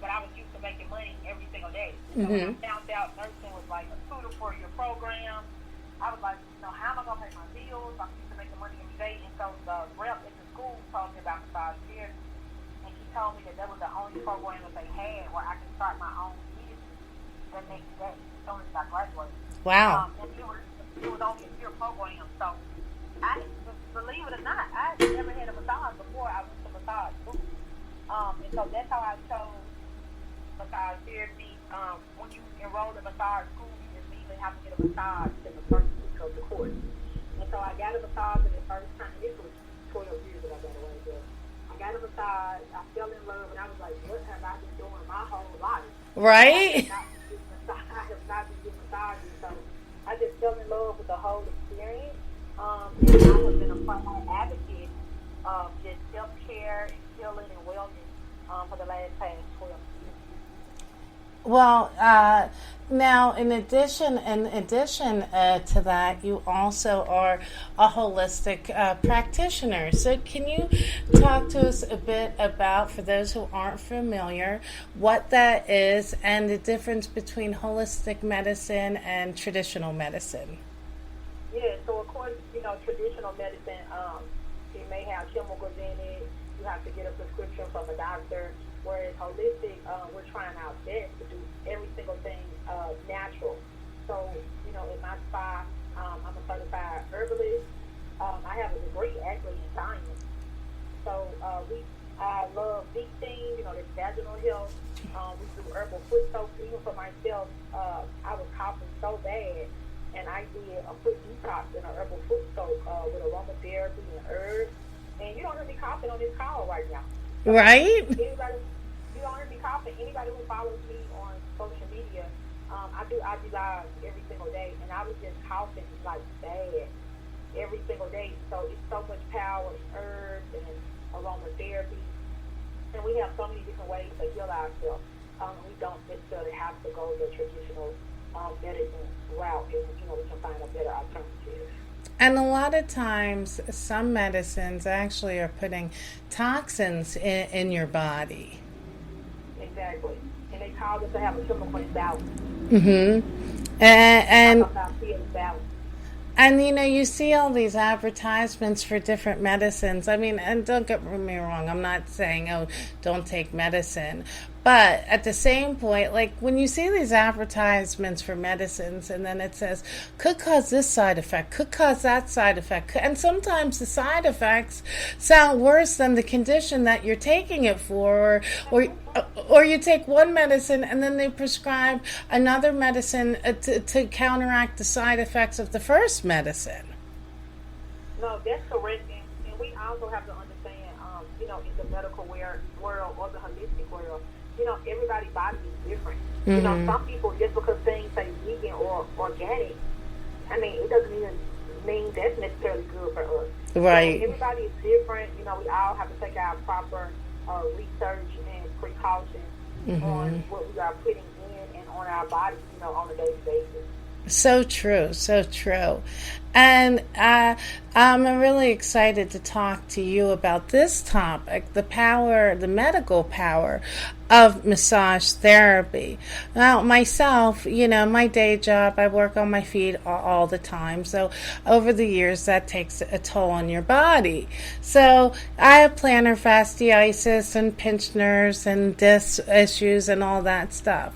but I was used to making money every single day. So when I found out nursing was like a tutor for your program, I was like, how am I going to pay my bills? I'm used to making money every day. And so the rep at the school told me about massage therapy, and he told me that was the only program that they had where I could start my own business the next day as soon as I graduated. Wow. And it was only a year program. So believe it or not, I never had a massage before I went to massage school. And so that's how I chose massage therapy. When you enroll in massage school, you just immediately have to get a massage in the first week of the course. And so I got a massage in the first time. This was 12 years ago, by the way. But I got a massage. I fell in love, and I was like, what have I been doing my whole life? Right? I have not been getting massages. So I just fell in love with the whole experience. And I have been a primary advocate of just self-care and healing and wellness for the last past 12 years. Well, now in addition to that, you also are a holistic practitioner. So can you talk to us a bit about, for those who aren't familiar, what that is and the difference between holistic medicine and traditional medicine? Yeah, so of course, traditional medicine, it may have chemicals in it. You have to get a prescription from a doctor. Whereas holistic, we're trying our best to do every single thing natural. So, in my spa, I'm a certified herbalist. I have a degree actually in science. So I love deep things, there's vaginal health. We do herbal foot soap. Even for myself, I was coughing so bad, and I did a foot detox in an herbal foot soap with aromatherapy and herbs. And you don't hear me coughing on this call right now. Right? You don't hear me coughing. Anybody who follows me on social media, I do IG live every single day, and I was just coughing like bad every single day. So it's so much power in herbs and aromatherapy, and we have so many different ways to heal ourselves. We don't necessarily have to go the traditional medicine route, and we can find a better alternative. And a lot of times, some medicines actually are putting toxins in your body. Exactly. And they cause us to have a chemical imbalance. Mm-hmm. And you see all these advertisements for different medicines. I mean, and don't get me wrong, I'm not saying, don't take medicine. But at the same point, like when you see these advertisements for medicines and then it says, could cause this side effect, could cause that side effect. And sometimes the side effects sound worse than the condition that you're taking it for. Or you take one medicine and then they prescribe another medicine to counteract the side effects of the first medicine. No, that's correct. And we also have to understand, in the medical world or the holistic world, everybody's body is different. Mm-hmm. Some people, just because things say vegan or organic, it doesn't even mean that's necessarily good for us. Right. So everybody is different. We all have to take our proper research and precautions on what we are putting in and on our bodies, on a daily basis. So true, so true. And I'm really excited to talk to you about this topic, the medical power of massage therapy. Now, myself, my day job, I work on my feet all the time. So over the years, that takes a toll on your body. So I have plantar fasciitis and pinched nerves and disc issues and all that stuff.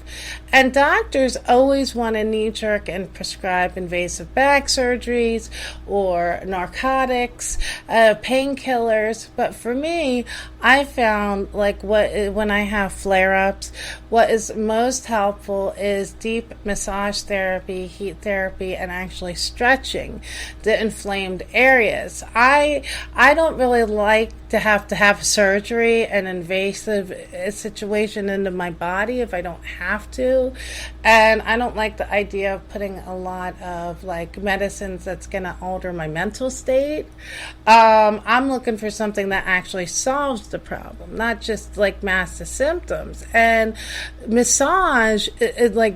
And doctors always want to knee-jerk and prescribe invasive back surgeries or narcotics, painkillers. But for me, I found when I have flare-ups, what is most helpful is deep massage therapy, heat therapy, and actually stretching the inflamed areas. I don't really like to have surgery, an invasive situation into my body if I don't have to. And I don't like the idea of putting a lot of medicines that's going to alter my mental state. I'm looking for something that actually solves the problem, not just masks the symptoms. And massage,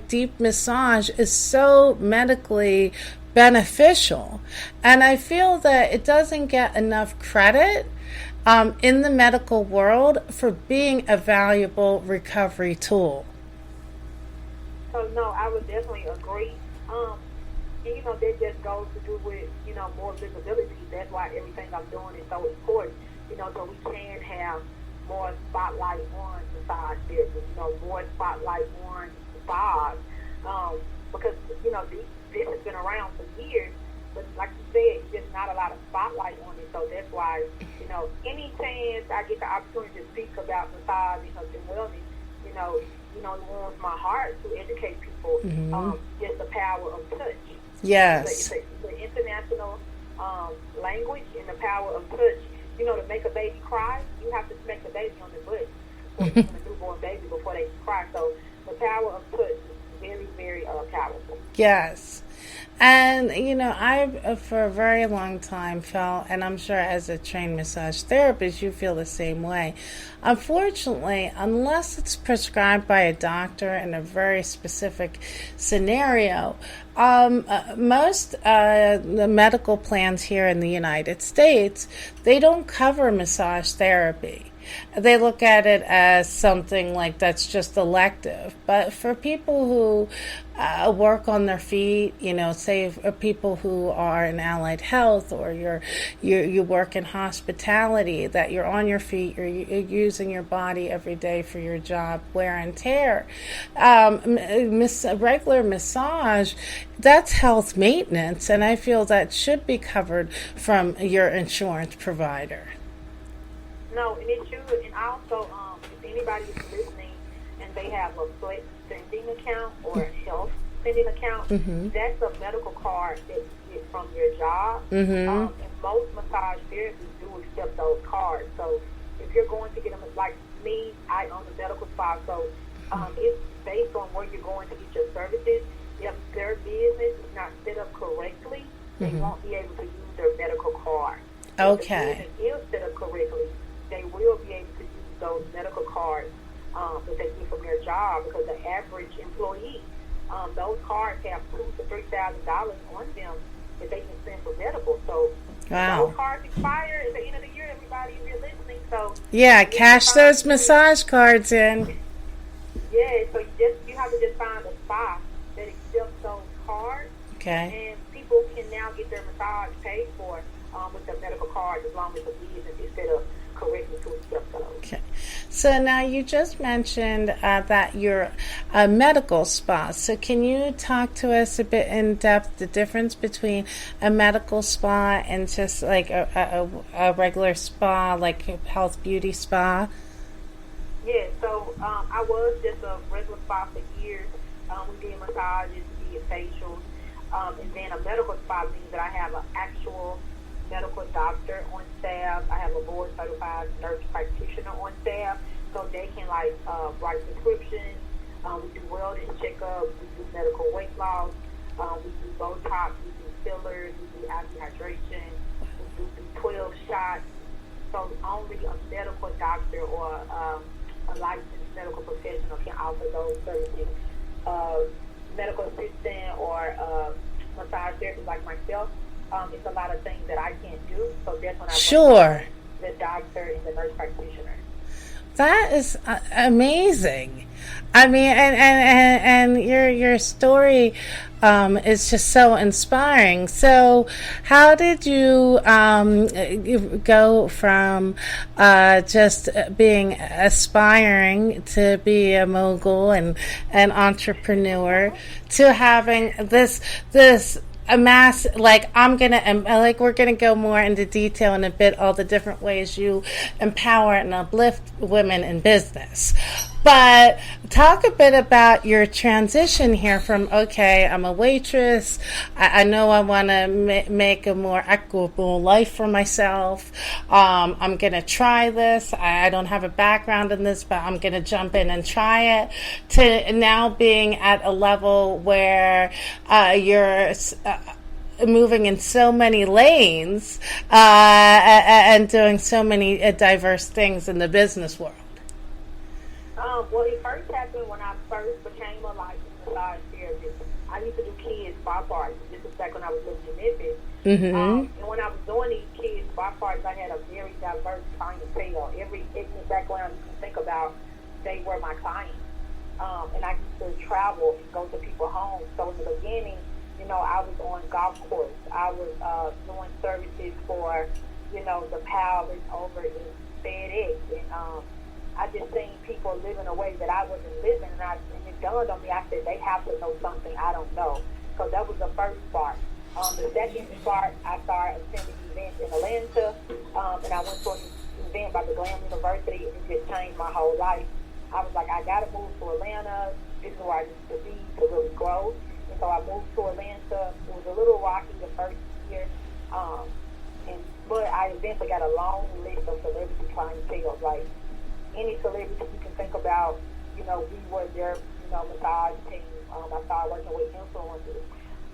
deep massage, is so medically beneficial. And I feel that it doesn't get enough credit in the medical world for being a valuable recovery tool. So no, I would definitely agree. And that just goes to do with more visibility. That's why everything I'm doing is so important. So we can have more spotlight on massage therapy. More spotlight on spas. Because this has been around for years, but like you said, there's not a lot of spotlight on it. So that's why any chance I get the opportunity to speak about massage, and wellness, it warms my heart to educate people just the power of touch. Yes. The international language and the power of touch. To make a baby cry, you have to smack the baby on the butt for a newborn baby before they can cry. So the power of touch is very, very powerful. Yes. And, I've for a very long time felt, and I'm sure as a trained massage therapist, you feel the same way. Unfortunately, unless it's prescribed by a doctor in a very specific scenario, most the medical plans here in the United States, they don't cover massage therapy. They look at it as something that's just elective. But for people who work on their feet, say people who are in allied health, or you work in hospitality, that you're on your feet, you're using your body every day for your job, wear and tear. Regular massage, that's health maintenance, and I feel that should be covered from your insurance provider. No, and it should. And also, if anybody is listening and they have a flex spending account or a health spending account, that's a medical card that you get from your job. And most massage therapists do accept those cards. So if you're going to get them, like me, I own a medical spa, so it's based on where you're going to get your services. If their business is not set up correctly, they won't be able to use their medical card. Okay. If the business is set up correctly, they will be able to use those medical cards that they get from their job, because the average employee, those cards have $2,000 to $3,000 on them that they can spend for medical. So those cards expire at the end of the year, everybody, if you're listening. So yeah, cash those massage cards in. Yeah, so you have to just find a spa that accepts those cards. Okay. And people can now get their massage paid for with their medical cards, as long as the business is set up correctly to accept those. Okay. So now you just mentioned that you're a medical spa. So can you talk to us a bit in depth the difference between a medical spa and just a regular spa, like a health beauty spa? Yeah, so I was just a regular spa for years. We did massages, we did facials, and then a medical spa means that I have an actual medical doctor on staff. I have a board certified nurse practitioner on staff, so they can write prescriptions. We do wellness checkups. We do medical weight loss. We do Botox. We do fillers. We do acid hydration. We do 12 shots. So only a medical doctor or a licensed medical professional can offer those services. medical assistant or massage therapist like myself, it's a lot of things that I can't do. So that's when I Sure. the doctor and the nurse practitioner. That is amazing. I mean, and your story is just so inspiring. So, how did you go from just being aspiring to be a mogul and an entrepreneur to having this amass, like we're gonna go more into detail in a bit, all the different ways you empower and uplift women in business. But talk a bit about your transition here from, okay, I'm a waitress, I know I want to make a more equitable life for myself, I'm going to try this, I don't have a background in this, but I'm going to jump in and try it, to now being at a level where you're moving in so many lanes and doing so many diverse things in the business world. Well, it first happened when I first became a licensed massage therapist. I used to do kids' spa parties. This was back when I was living in Memphis. And when I was doing these kids' spa parties, I had a very diverse clientele. Every ethnic background you can think about, they were my clients. And I used to travel and go to people's homes. So in the beginning, I was on golf course. I was doing services for, the pilots over in FedEx. And I just seen people living a way that I wasn't living. And it dawned on me, I said, they have to know something I don't know. So that was the first part. The second part, I started attending events in Atlanta. And I went to an event by the Glam University, and it just changed my whole life. I was like, I got to move to Atlanta. This is where I need to be to really grow. And so I moved to Atlanta. It was a little rocky the first year. But I eventually got a long list of celebrity clientele. Like any celebrity you can think about, we were their, massage team. I started working with influencers.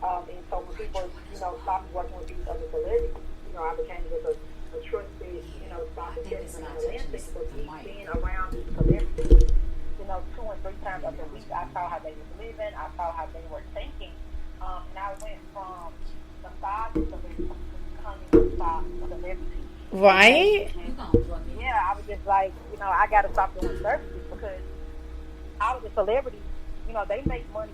And so when people, started working with these other celebrities, I became just a trusted, sponsor therapist in Atlanta. So being around these celebrities, 2 and 3 times a week, I saw how they were living, I saw how they were thinking. And I went from massage celebrity to becoming a massage celebrity. Right? Yeah, I was just like, I got to stop doing services because all of the celebrities, they make money,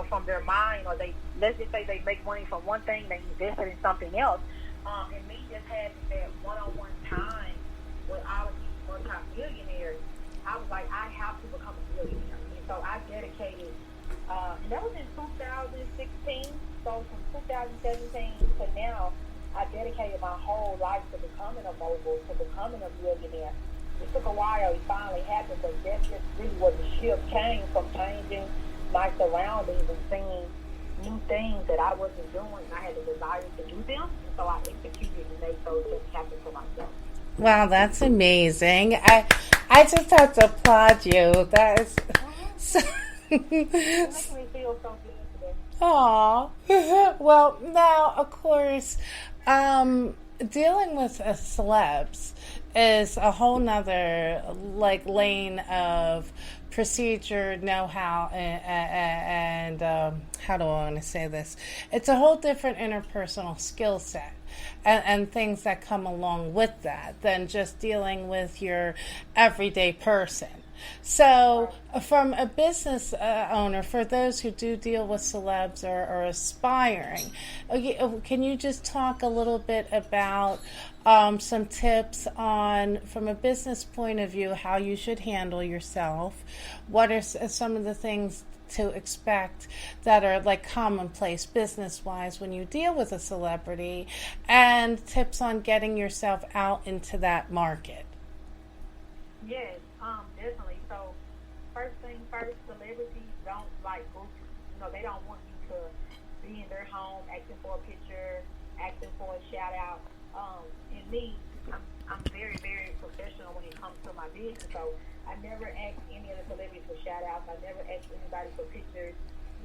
from their mind, or let's just say they make money from one thing, they invest it in something else. And me just having that one-on-one time with all of these multi-millionaires, I was like, I have to become a millionaire. And so I dedicated, and that was in 2016. So from 2017 to now, I dedicated my whole life to becoming a mogul, to becoming a millionaire. It took a while, it finally happened, but that's just really where the shift came, from changing my surroundings and seeing new things that I wasn't doing. I had the desire to do them, and so I executed and made those things happen for myself. Wow, that's amazing. I just have to applaud you. That is so... It makes me feel so good today. Aw. Well, now, of course, dealing with celebs is a whole nother lane of procedure, know-how, and how do I want to say this? It's a whole different interpersonal skill set and things that come along with that than just dealing with your everyday person. So from a business owner, for those who do deal with celebs or aspiring, can you just talk a little bit about some tips on, from a business point of view, how you should handle yourself? What are some of the things to expect that are commonplace business-wise when you deal with a celebrity, and tips on getting yourself out into that market? Yes, definitely. So, first thing first, celebrities don't like groups. They don't want you to be in their home asking for a picture, asking for a shout out. And me, I'm very, very professional when it comes to my business. So I never ask any of the celebrities for shout outs. I never ask anybody for pictures.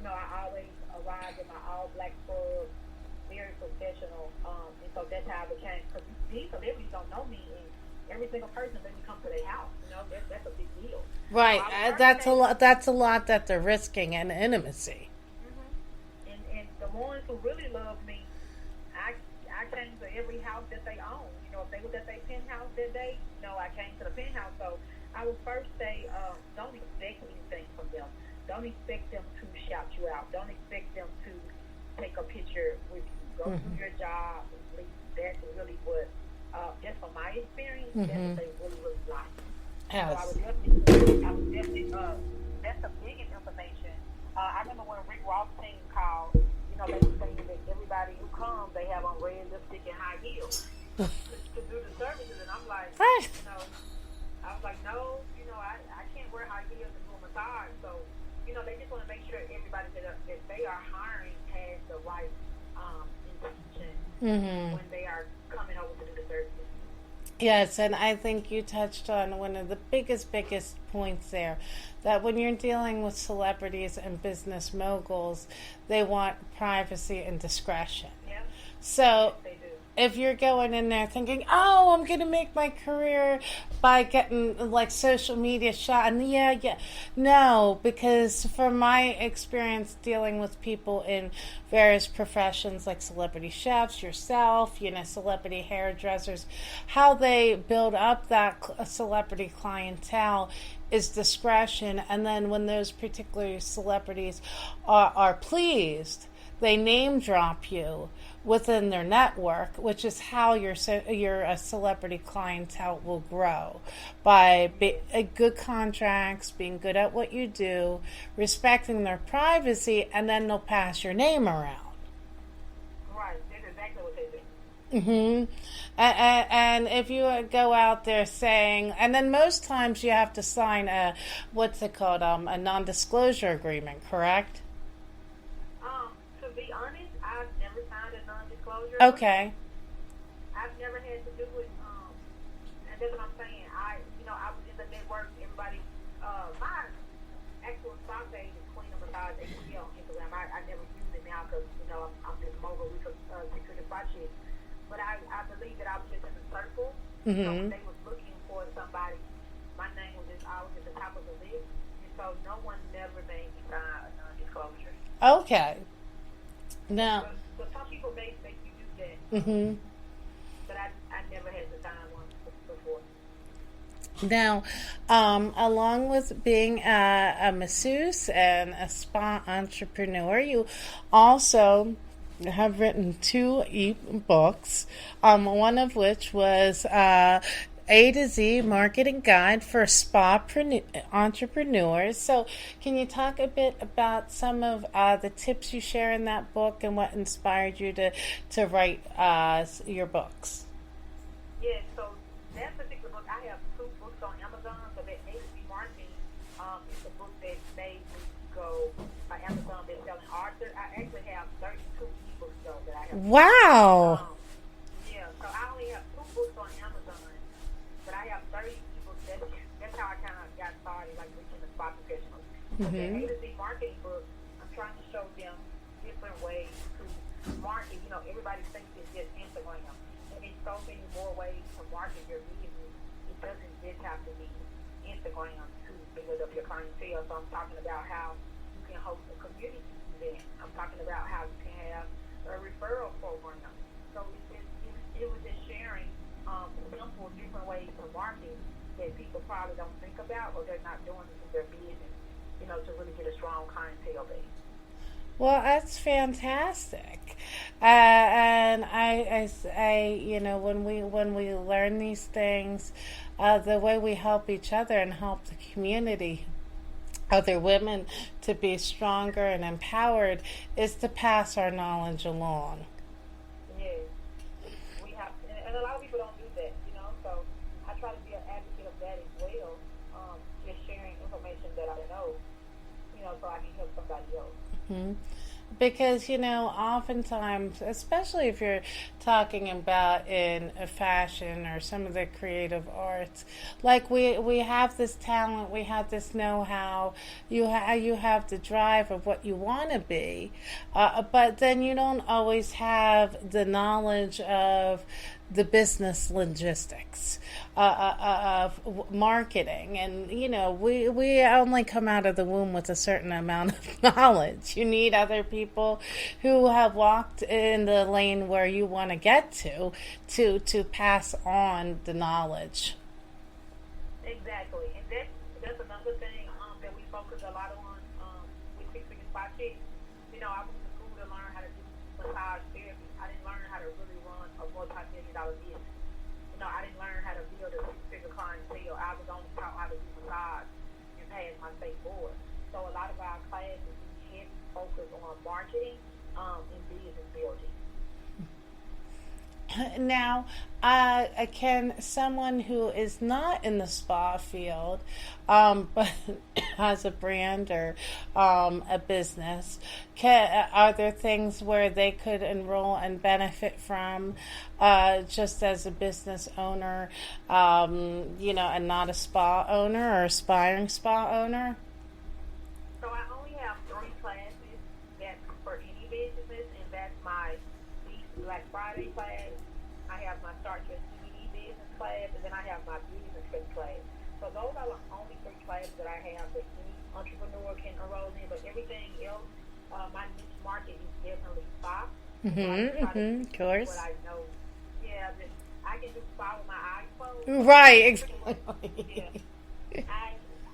I always arrive in my all black scrubs, very professional. And so that's how I became, because these celebrities don't know me, and every single person let me come to their house. That's a big deal. Right. That's a lot that they're risking in intimacy. ones who really love me, I came to every house that they own. You know, if they was at their penthouse that day, I came to the penthouse. So I would first say, don't expect anything from them. Don't expect them to shout you out. Don't expect them to take a picture with you. Go do your job. That's really what, just from my experience, that's what they really like. Yes. So I would definitely, that's the biggest information. I remember when Rick Ross team called, they were saying that everybody who comes, they have on red lipstick and high heels to do the services. And I'm like, I was like, no, I can't wear high heels and do a massage. So, they just want to make sure everybody that they are hiring has the right intention when they are coming over to do the services. Yes, and I think you touched on one of the biggest points there, that when you're dealing with celebrities and business moguls, they want privacy and discretion. Yeah. So They do. if you're going in there thinking, oh, I'm going to make my career by getting like social media shot, and no, because from my experience dealing with people in various professions like celebrity chefs, yourself, celebrity hairdressers, how they build up that celebrity clientele is discretion, and then when those particular celebrities are pleased, they name drop you within their network, which is how your celebrity clientele will grow, by good contracts, being good at what you do, respecting their privacy, and then they'll pass your name around. Right, that's exactly what they do. And if you go out there saying, and then most times you have to sign a non-disclosure agreement, correct? To be honest, I've never signed a non-disclosure. Okay. I've never had to do it, and that's what I'm saying. I was in the network. Everybody, my actual spot page is Queen of Massage HQ on Instagram. I never use it now because I'm just mobile with security spot shit. But I believe that I was just in the circle. So when they was looking for somebody, my name was just always at the top of the list, and so no one never made me sign a non-disclosure. Okay. Now, so some people may make you do that, but I never had to sign one before. Now, along with being a masseuse and a spa entrepreneur, you also have written 2 e-books, one of which was A to Z Marketing Guide for Spa Entrepreneurs. So can you talk a bit about some of the tips you share in that book and what inspired you to write your books? Yeah, so that particular book, I have 2 books on Amazon. So that A to Z Marketing is the book that made me go Amazon best-selling author. I actually have 32 ebooks though that I have. Wow. Yeah, so I only have 2 books on Amazon, but I have 30 ebooks. That's how I kind of got started, like reaching the spa professionals. The A to Z Marketing book, I'm trying to show them different ways to market. Everybody thinks it's just Instagram, and there's so many more ways to market your business. It doesn't just have to be Instagram to build up your clientele. So I'm talking about how you can host a community event. I'm talking about how you can have a referral program. So it was just sharing simple different ways to market that people probably don't think about, or they're not doing it in their business, to really get a strong clientele base. Well, that's fantastic, and I when we learn these things, the way we help each other and help the community, other women, to be stronger and empowered, is to pass our knowledge along. Yeah, we have, and a lot of people don't do that, So I try to be an advocate of that as well, just sharing information that I know, so I can help somebody else. Because, oftentimes, especially if you're talking about in fashion or some of the creative arts, like we have this talent, we have this know-how, you have the drive of what you want to be, but then you don't always have the knowledge of the business logistics, marketing, and we only come out of the womb with a certain amount of knowledge. You need other people who have walked in the lane where you want to get to pass on the knowledge. Exactly, and that's another thing that we focus a lot on with Fix It Spot Chicks. I went to school to learn how to do massage therapy. I didn't learn how to really run a multi-million-dollar business. I didn't learn how to build a six-figure clientele. I was only taught how to do massage and pass my state board. So a lot of our classes we heavy focus on marketing and business building. Now, can someone who is not in the spa field, but has a brand or a business, are there things where they could enroll and benefit from just as a business owner, and not a spa owner or aspiring spa owner? So I only have 3 classes that's for any business, and that's my Black Friday class. I have my Start Your CBD business class, and then I have my business trip class. So those are the only 3 classes that I have that any entrepreneur can enroll in. But everything else, my niche market is definitely spa. Of course. What I know, I can do spa with my eyes closed. Right, exactly.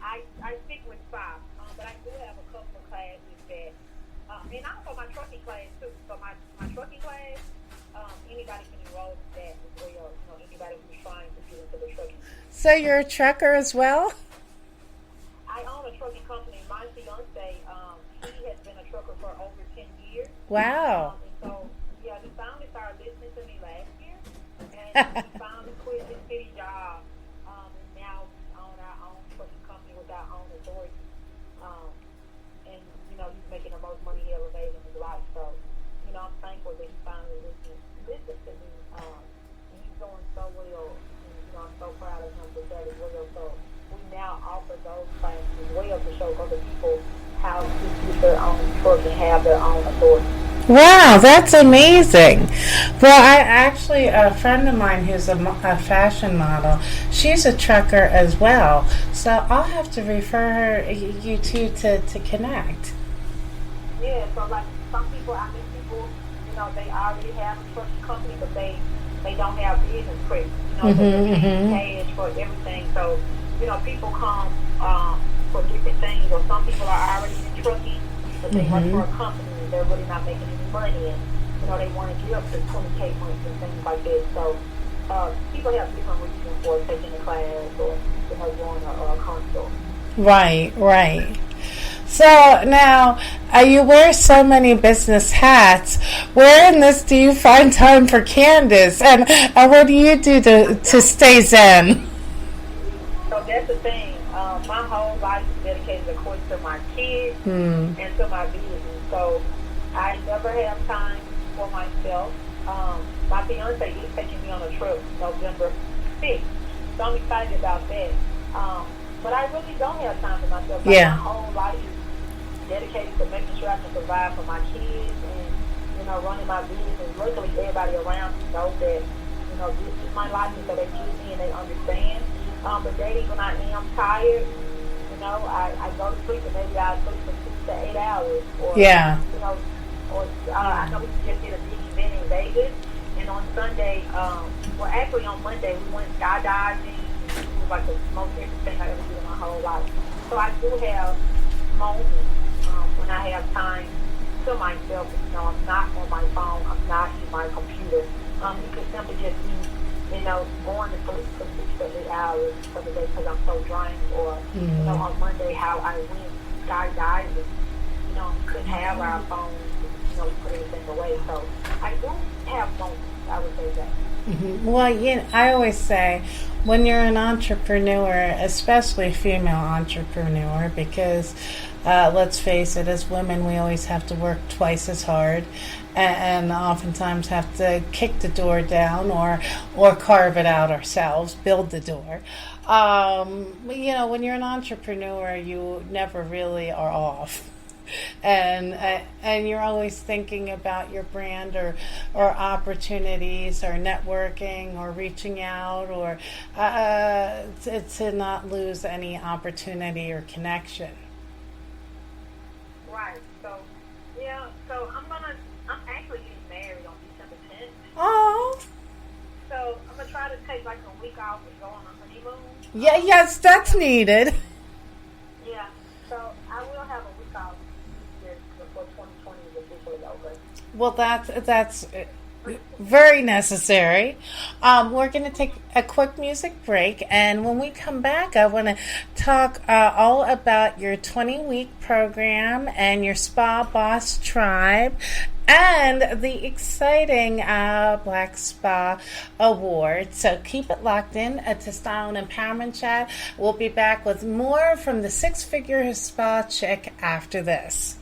I stick with spa, but I do have a couple of classes that, and also my trucking class too. So my trucking class, anybody can enroll in that as well. Anybody who's trying to get into the trucking. So you're a trucker as well? I own a trucking company. My fiance, he has been a trucker for over 10 years. Wow. And so, the founder started listening to me last year, and he finally quit his city job, and now we own our own trucking company with our own authority. And he's making the most money he ever made in his life. So, I'm thankful that he finally listened to me, and he's doing so well. And, I'm so proud of him for that as well. So we now offer those classes as well to show other people how to get their own truck and have their own authority. Wow, that's amazing. Well, I actually, a friend of mine who's a fashion model, she's a trucker as well. So I'll have to refer you two to connect. Yeah, so like some people, I meet people, they already have a trucking company, but they don't have business credit. They pay cash for everything. So, people come for different things. Or some people are already in trucking, but they work for a company and they're really not making any money. And, they want to get up to 20K months and things like that. So, people have different reasons for taking a class or, doing a consult. Right. So now, you wear so many business hats. Where in this do you find time for Candace? And what do you do to stay zen? So that's the thing. My whole life is dedicated, of course, to my kids and to my business. So I never have time for myself. My fiance is taking me on a trip November 6th. So I'm excited about that. But I really don't have time for myself. My whole life is dedicated to making sure I can provide for my kids and, running my business. And luckily, everybody around me knows that, this is my life, and so they choose me and they understand. But days when I am tired, I go to sleep and maybe I sleep for 6 to 8 hours. Or, I know we just did a big event in Vegas, and on Sunday, actually on Monday, we went skydiving. It was like the most interesting thing I ever did in my whole life. So I do have moments when I have time to myself. I'm not on my phone. I'm not in my computer. You could simply just be, going to sleep for 6 to 8 hours for the day because I'm so drained. Or, on Monday, how I went skydiving. You couldn't have our phones, put everything away. So I do have moments, I would say that. Well, I always say when you're an entrepreneur, especially female entrepreneur, because let's face it, as women, we always have to work twice as hard and oftentimes have to kick the door down or carve it out ourselves, build the door. When you're an entrepreneur, you never really are off. and you're always thinking about your brand or opportunities or networking or reaching out or to not lose any opportunity or connection. Right. So, yeah. So I'm actually getting married on December 10th. Oh. So I'm gonna try to take like a week off and go on a honeymoon. Yeah. Yes, that's needed. Yeah. So I will have a week off this year before 2020 is officially over. Well, that's very necessary. We're going to take a quick music break, and when we come back, I want to talk all about your 20-week program and your Spa Boss Tribe and the exciting Black Spa Award. So keep it locked in to Style and Empowerment Chat. We'll be back with more from the Six-Figure Spa Chick after this.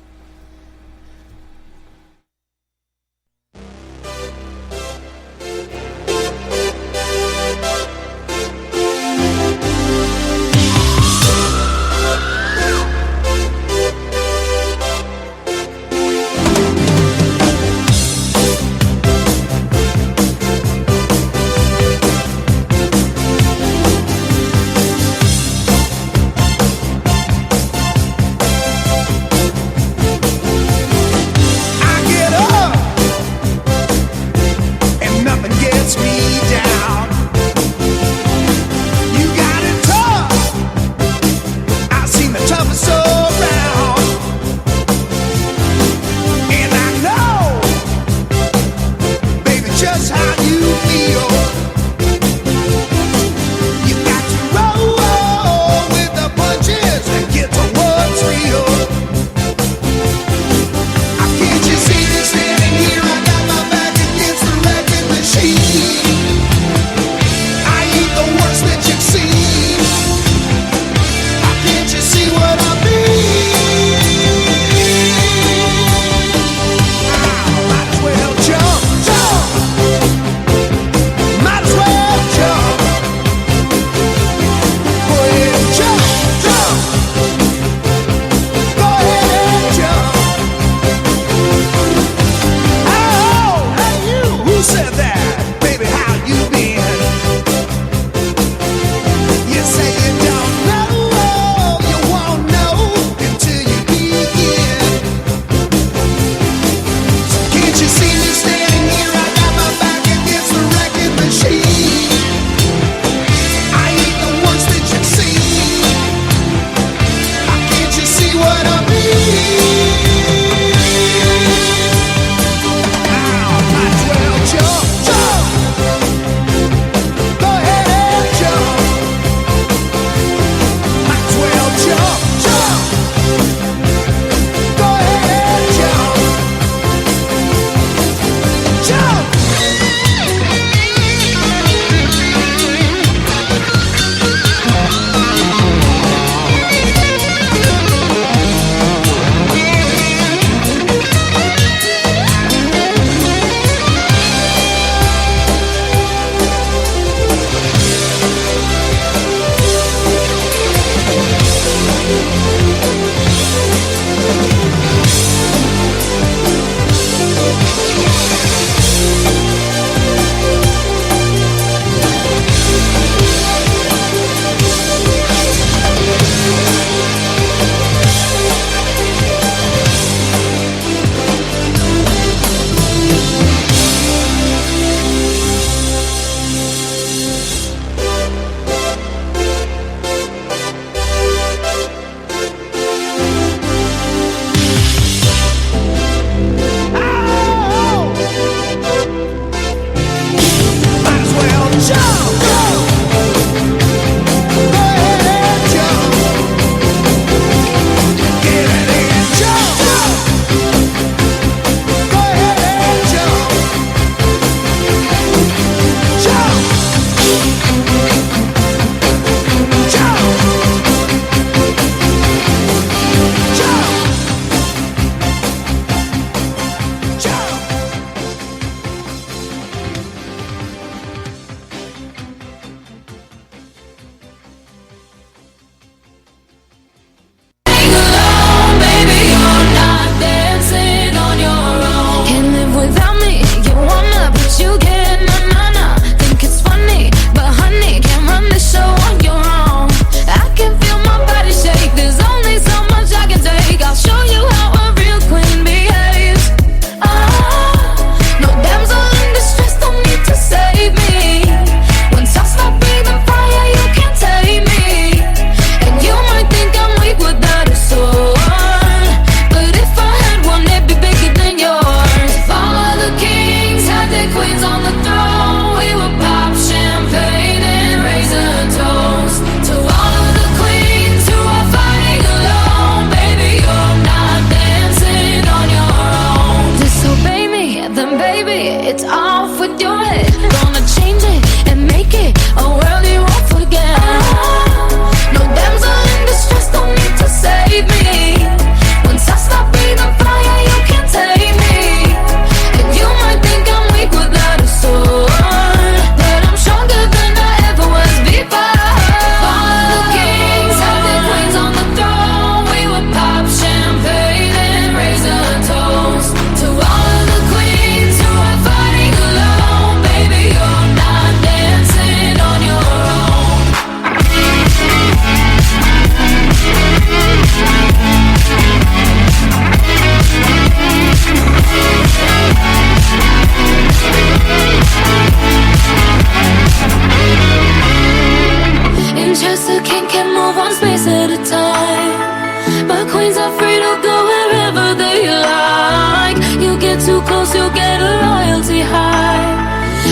just a king can move one space at a time. But queens are free to go wherever they like. You get too close, you'll get a royalty high.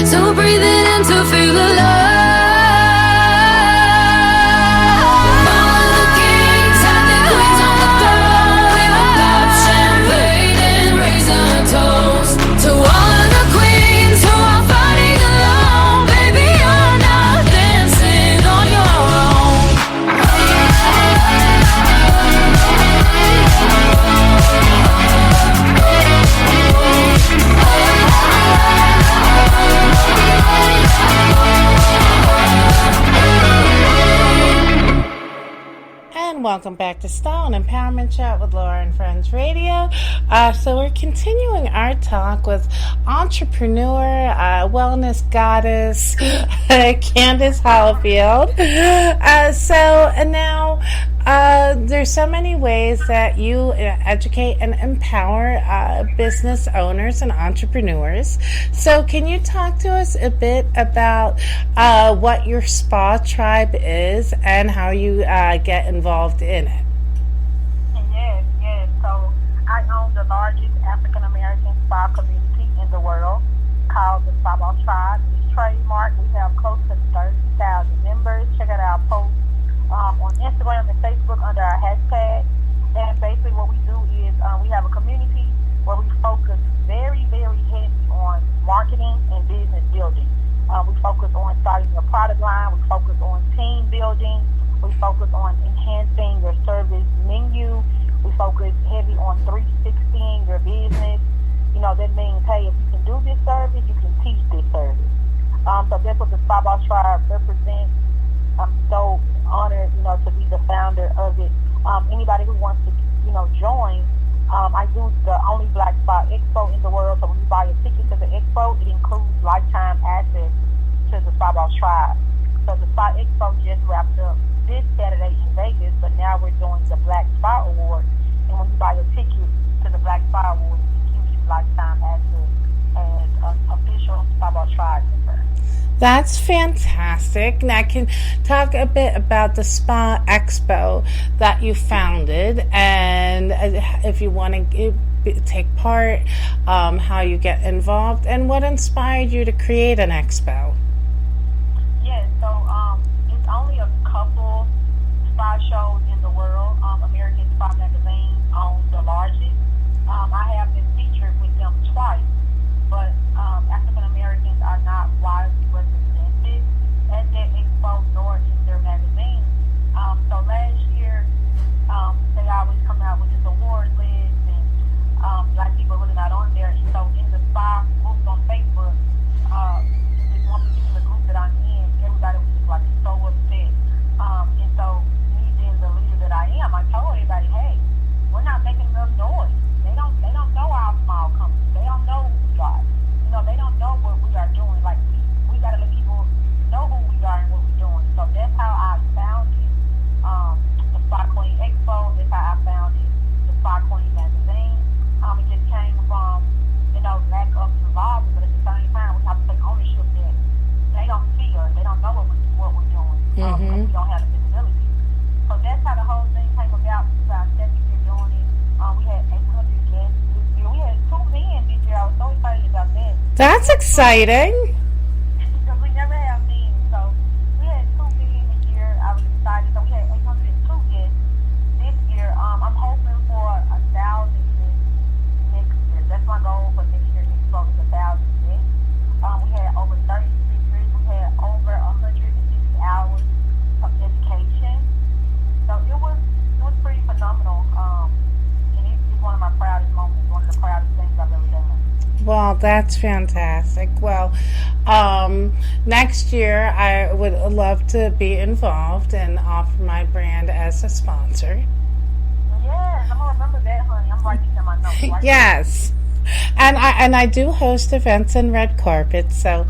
So breathe it in to feel alive. Follow the kings and the queens on the throne. We will pop champagne and raise a toast to all of the queens who are fighting alone. Baby, you're not dancing on your own. And welcome back to Style and Empowerment Chat with Laura and Friends Radio. So we're continuing our talk with entrepreneur, wellness goddess, Candace Holyfield. And now there's so many ways that you educate and empower business owners and entrepreneurs. So can you talk to us a bit about what your spa tribe is and how you get involved in it? Yes. So I own the largest African American spa community in the world called the Spa Boss Tribe. It's trademarked. We have close to 30,000 members. Check out our posts on Instagram and Facebook under our hashtag. And basically what we do is we have a community where we focus very, very heavy on marketing and business building. We focus on starting your product line. We focus on team building. We focus on enhancing your service menu. We focus heavy on 360ing your business. You know, that means, hey, if you can do this service, you can teach this service. So that's what the Spa Boss Tribe represents. I'm so honored, to be the founder of it. Anybody who wants to, join, I do the only Black Spa Expo in the world. So when you buy a ticket to the expo, it includes lifetime access to the Spa Boss Tribe. So the Spa Expo just wrapped up this Saturday in Vegas, but now we're doing the Black Spa Award. And when you buy a ticket to the Black Spa Award, it gives you lifetime access as an official Spa Boss Tribe member. That's fantastic. Now, I can talk a bit about the Spa Expo that you founded, and if you want to take part, how you get involved, and what inspired you to create an expo. Yes, so it's only a couple spa shows in the world. American Spa Magazine owns the largest. I have been featured with them twice, but African Americans are not widely represented at that expo nor in their magazine. So last year, they always come out with this award list, and Black people really not on there. And so in the spa group on Facebook, this one particular group that I'm in, everybody was just like so upset. And so me being the leader that I am, I told everybody, hey, we're not making enough noise. They don't know our small company. They don't know who we are. They don't know what we are doing. Like we gotta let people know who we are and what we're doing. So that's how I founded the Spa Queen Expo. That's how I founded the Spa Queen magazine. It just came from lack of involvement, but at the same time we have to take ownership that they don't see us. They don't know what we're doing. Because we don't have the visibility. So that's how the whole thing came about. This is our second year doing it. We had 800 guests this year. We had 2 men this year. I was so excited about that. That's exciting. Because we never have men. So we had 2 men this year. I was excited. So we had 802 guests this year. I'm hoping for 1,000 guests next year. That's my goal for next year's expo is 1,000 guests. We had over 30 speakers. We had over 160 hours of education. So it was pretty phenomenal. And it's one of my proudest moments, one of the proudest things I've ever done. Well, that's fantastic. Well, next year I would love to be involved and offer my brand as a sponsor. Yes, I'm gonna remember that, honey. I'm writing down my notes. Right? Yes. And I do host events and red carpets, so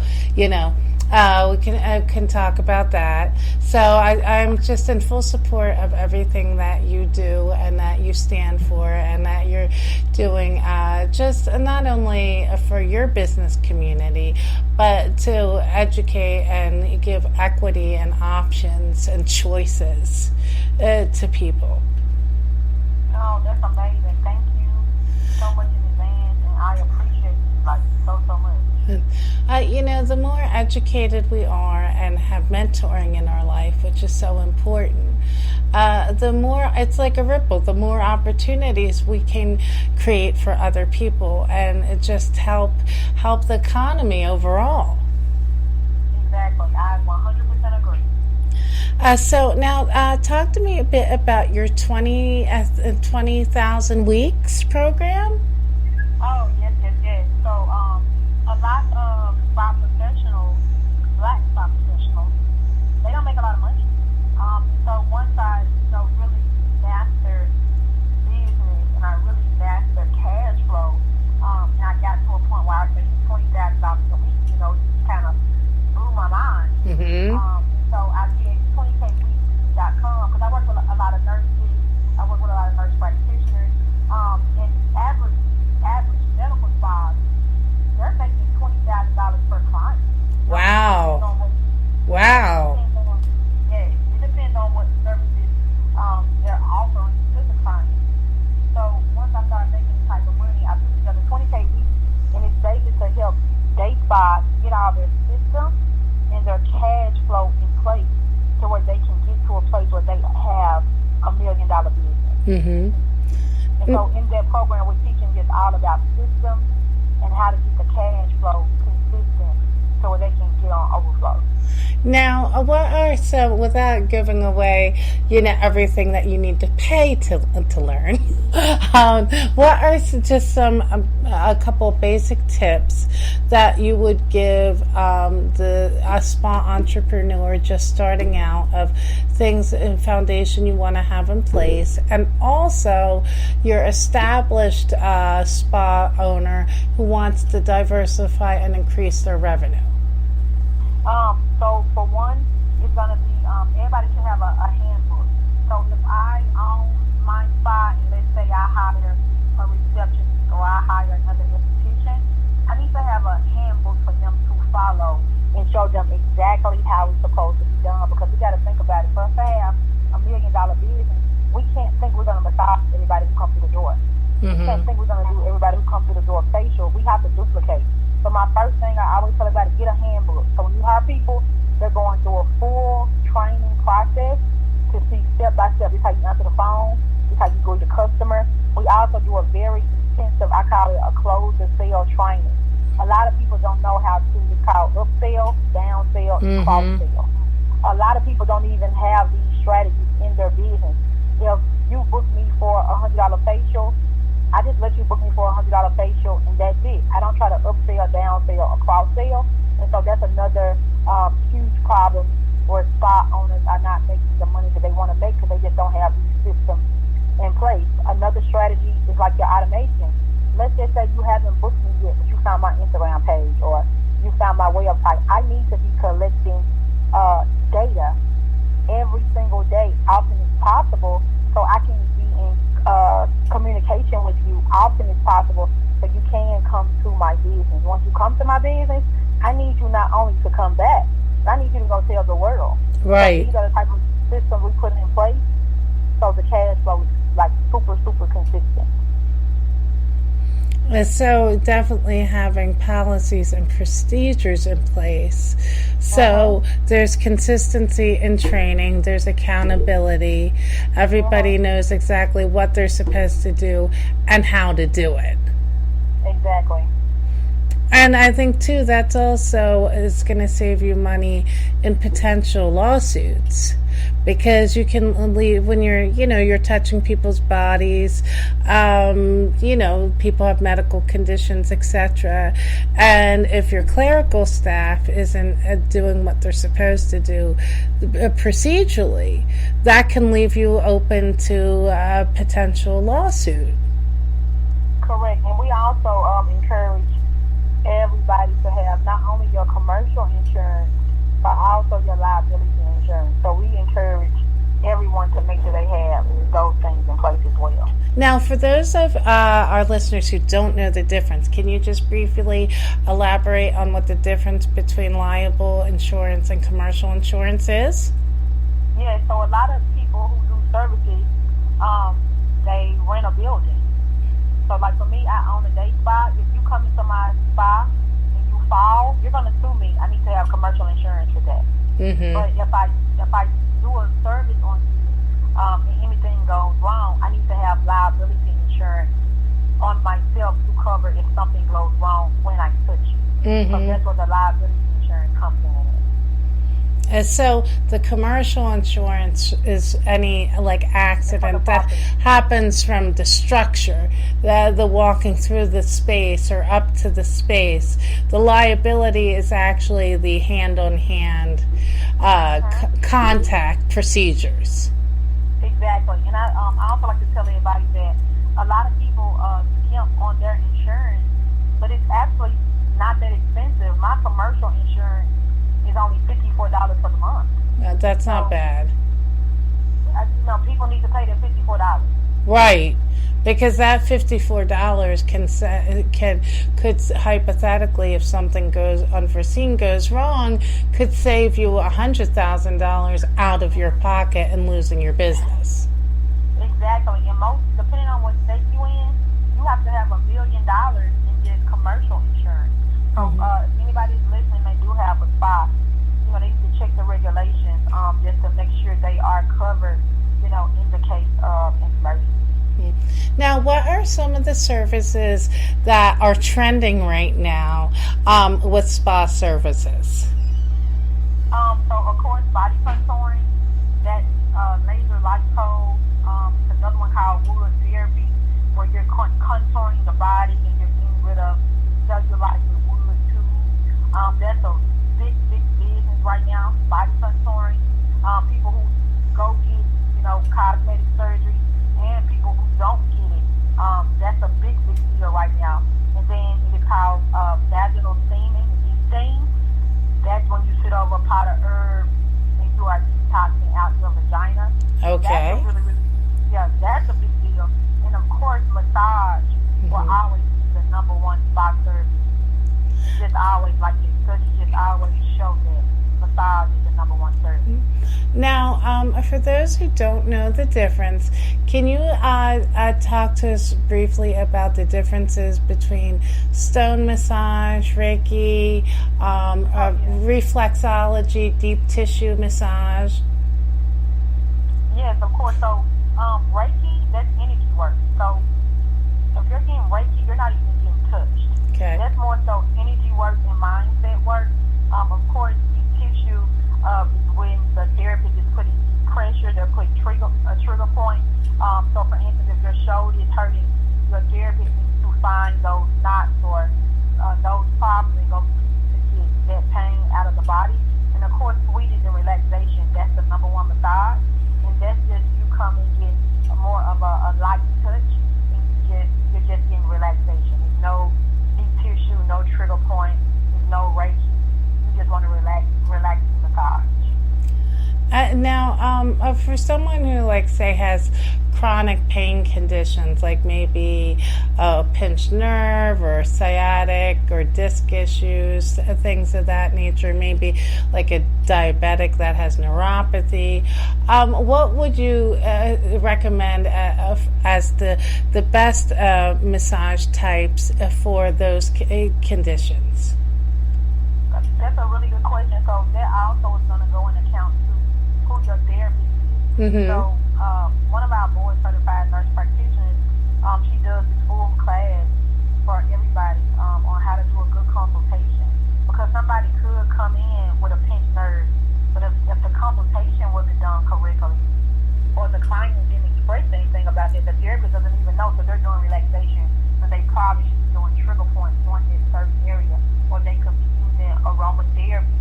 We can talk about that. So I'm just in full support of everything that you do and that you stand for and that you're doing, just not only for your business community, but to educate and give equity and options and choices to people. Oh, that's amazing. Thank you so much in advance, and I appreciate you like so much. The more educated we are and have mentoring in our life, which is so important, the more it's like a ripple, the more opportunities we can create for other people, and it just help the economy overall. Exactly. I 100% agree. So now, talk to me a bit about your 20,000 weeks program. Oh, yes. So, a lot of spa professionals, black spa professionals, they don't make a lot of money. So once I, really mastered business and I really mastered cash flow, and I got to a point where I was making $20,000 a week, it kind of blew my mind. Mm-hmm. So I did 20kweeks.com because I work with a lot of nurses. I work with a lot of nurse practitioners. And average medical spas, they're making $20,000 per client. Wow. Wow. It depends on what services they're offering to the client. So once I started making this type of money, I put together 20K weeks, and it's basically to help day spas get all their systems and their cash flow in place to where they can get to a place where they have $1 million business. Mm-hmm. And so in that program, we're teaching just all about systems and how to get the cash flow consistent so where they can get on overflow. Now, what are some, without giving away, everything that you need to pay to learn, what are just a couple of basic tips that you would give a spa entrepreneur just starting out of things and foundation you want to have in place, and also your established spa owner who wants to diversify and increase their revenue? So for one, it's going to be, everybody should have a handbook. So if I own my spa, and let's say I hire a receptionist or I hire another institution, I need to have a handbook for them to follow and show them exactly how it's supposed to be done, because we got to think about it. For us to have $1 million business, we can't think we're going to massage everybody who comes through the door. Mm-hmm. We can't think we're going to do everybody who comes through the door facial. We have to duplicate. So my first thing, I always tell everybody, get a handbook. So when you hire people, they're going through a full training process to see step by step. This is how you answer the phone. This is how you go to the customer. We also do a very intensive, I call it a close the sale training. A lot of people don't know how to, it's called up sale, down sale, and cross sale. A lot of people don't even have these strategies in their business. If you book me for a $100 facial, I just let you book me for a $100 facial, and that's it. I don't try to upsell, downsell, or cross-sell. And so that's another huge problem where spa owners are not making the money that they want to make because they just don't have these systems in place. Another strategy is like your automation. Let's just say you haven't booked me yet, but you found my Instagram page or you found my website. I need to be collecting data every single day, often as possible, so I can be in communication with you often as possible, so you can come to my business. Once you come to my business, I need you not only to come back, but I need you to go tell the world. Right. So these are the type of systems we put in place, so the cash flow is like super, super consistent. So definitely having policies and procedures in place. So there's consistency in training, there's accountability. Everybody knows exactly what they're supposed to do and how to do it. Exactly. And I think too that's also is going to save you money in potential lawsuits, because you can leave when you're touching people's bodies. People have medical conditions, etc. And if your clerical staff isn't doing what they're supposed to do procedurally, that can leave you open to a potential lawsuit. Correct. And we also encourage everybody to have not only your commercial insurance, but also your liability insurance. So we encourage everyone to make sure they have those things in place as well. Now, for those of our listeners who don't know the difference, can you just briefly elaborate on what the difference between liable insurance and commercial insurance is? Yeah, so a lot of people who do services, they rent a building. So like for me, I own a day spa. If you come into my spa and you fall, you're going to sue me. I need to have commercial insurance for that. Mm-hmm. But if I do a service on you, and anything goes wrong, I need to have liability insurance on myself to cover if something goes wrong when I touch you. Mm-hmm. So that's where the liability insurance comes in. And so the commercial insurance is any accident that happens from the structure, the walking through the space or up to the space. The liability is actually the hand-on-hand contact procedures. Exactly. And I also like to tell everybody that a lot of people skimp on their insurance, but it's actually not that expensive. My commercial insurance is only $54 for the month. That's not bad. People need to pay their $54. Right, because that $54 could hypothetically, if something unforeseen goes wrong, could save you $100,000 out of your pocket and losing your business. Exactly, and depending on what state you're in, you have to have $1 million in just commercial insurance. So if anybody's listening, they do have a spa, they need to check the regulations just to make sure they are covered, in the case of emergency. Now, what are some of the services that are trending right now with spa services? So, of course, body contouring, that laser lipo, another one called wood therapy, where you're contouring the body and you're getting rid of cellulite with wood too. That's a big business right now, body contouring. People who go get, cosmetic surgery, and people who don't get it. That's a big deal right now. And then it is called vaginal steaming, steam. That's when you sit over a pot of herbs and you are detoxing out your vagina. Okay. That's a big deal. And of course, massage will always be the number one spa service. It's just always like this. Studies just always show that massage is the number one service. Now, for those who don't know the difference, can you talk to us briefly about the differences between stone massage, Reiki, reflexology, deep tissue massage? Yes, of course. So, Reiki, that's energy work. So, if you're getting Reiki, you're not even getting touched. Okay. That's more so energy work and mindset work. Of course, deep tissue when the therapist is putting pressure, they're putting a trigger point. So, for instance, if your shoulder is hurting, your therapist needs to find those knots or those problems and go to get that pain out of the body. And of course, sweetness and relaxation, that's the number one massage. And that's just you come and get more of a light touch, and you're just getting relaxation. There's no deep tissue, no trigger point, there's no Reiki. You just want to relax the massage. Now, for someone who, say, has chronic pain conditions, like maybe a pinched nerve or sciatic or disc issues, things of that nature, maybe like a diabetic that has neuropathy, what would you recommend as the best massage types for those conditions? That's a really good question. So that also is going to go in account to who your therapist is. Mm-hmm. So one of our board certified nurse practitioners, she does this full class for everybody on how to do a good consultation. Because somebody could come in with a pinched nerve, but if the consultation wasn't done correctly, or the client didn't express anything about it, the therapist doesn't even know, so they're doing relaxation, so they probably should be doing trigger points on this certain area, or they could be using aromatherapy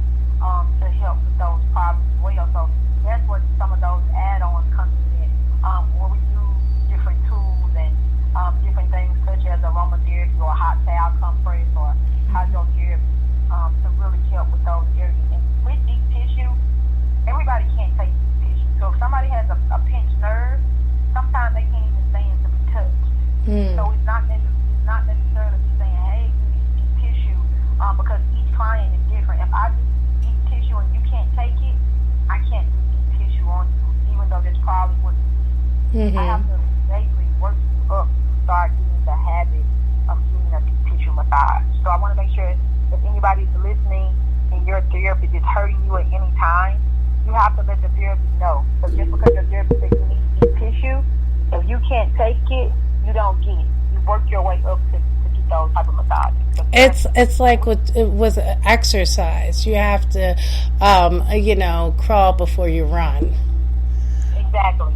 to help with those problems as well. So that's what some of those add-ons come in, where we use different tools and different things such as aromatherapy or hot towel compress or hydrolysis So if somebody has a pinched nerve, sometimes they can't even stand to be touched. So it's not necessarily saying, hey, you need to eat tissue, because each client is different. If I just eat tissue and you can't take it, I can't just eat tissue on you, even though that's probably what you need. I have to basically work you up to start getting the habit of getting a deep tissue massage. So I want to make sure if anybody's listening and your therapist is hurting you at any time, you have to let the therapist know. So just because your therapist says you need deep tissue, if you can't take it, you don't get it. You work your way up to get those type of massages. It's like with exercise. You have to, crawl before you run. Exactly.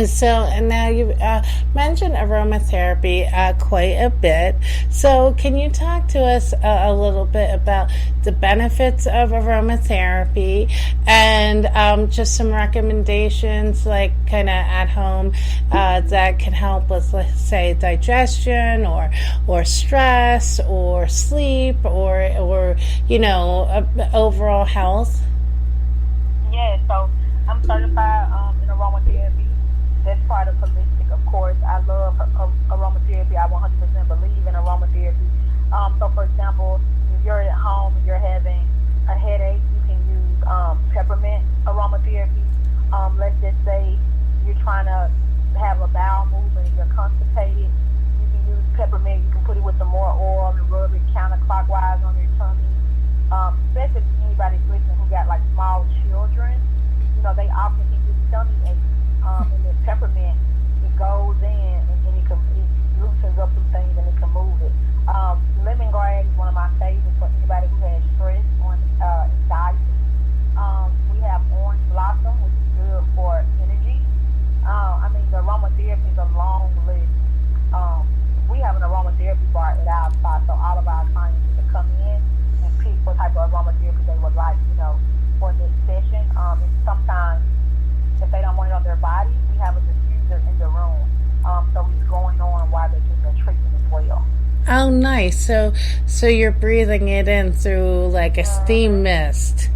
So, and now you mentioned aromatherapy quite a bit. So, can you talk to us a little bit about the benefits of aromatherapy and just some recommendations, like kind of at home, that can help with, let's say, digestion or stress or sleep or overall health? Yeah, so I'm certified in aromatherapy. That's part of holistic, of course. I love aromatherapy. I 100% believe in aromatherapy. So, for example, if you're at home and you're having a headache, you can use peppermint aromatherapy. Let's just say you're trying to have a bowel movement and you're constipated. You can use peppermint. You can put it with some more oil and rub it counterclockwise on your tummy. Especially if anybody's listening who got like small children, they often can get tummy aches. And the peppermint, it goes in and it loosens up some things and it can move it. Lemongrass is one of my favorites for anybody who has stress or anxiety. We have orange blossom, which is good for energy. The aromatherapy is a long list. We have an aromatherapy bar at our spot, so all of our clients can come in and pick what type of aromatherapy they would like, for this session. And sometimes, if they don't want it on their body, we have a diffuser in the room. So it's going on while they're getting their treatment as well. Oh, nice. So you're breathing it in through like a steam mist.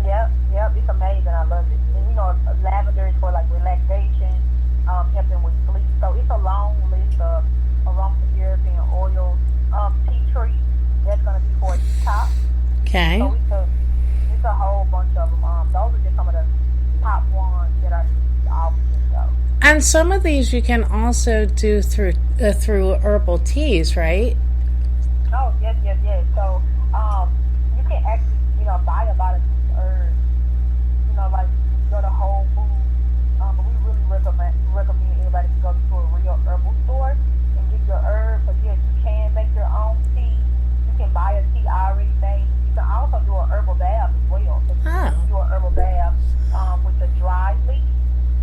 Yep. It's amazing. I love it. And lavender is for like relaxation, helping with sleep. So it's a long list of aromatherapy and oils. Tea tree, that's going to be for a detox. Okay. So it's a whole bunch of them. Those are just some of the top ones that I often go. And some of these you can also do through herbal teas, right? Oh, yes. So, you can actually, buy a lot of these herbs. Like you go to Whole Foods. But we really recommend everybody to go to a real herbal store and get your herbs. But yes, you can make your own tea. You can buy a tea already made. You can also do a herbal bath as well. So you can do a herbal bath with a dry leaf.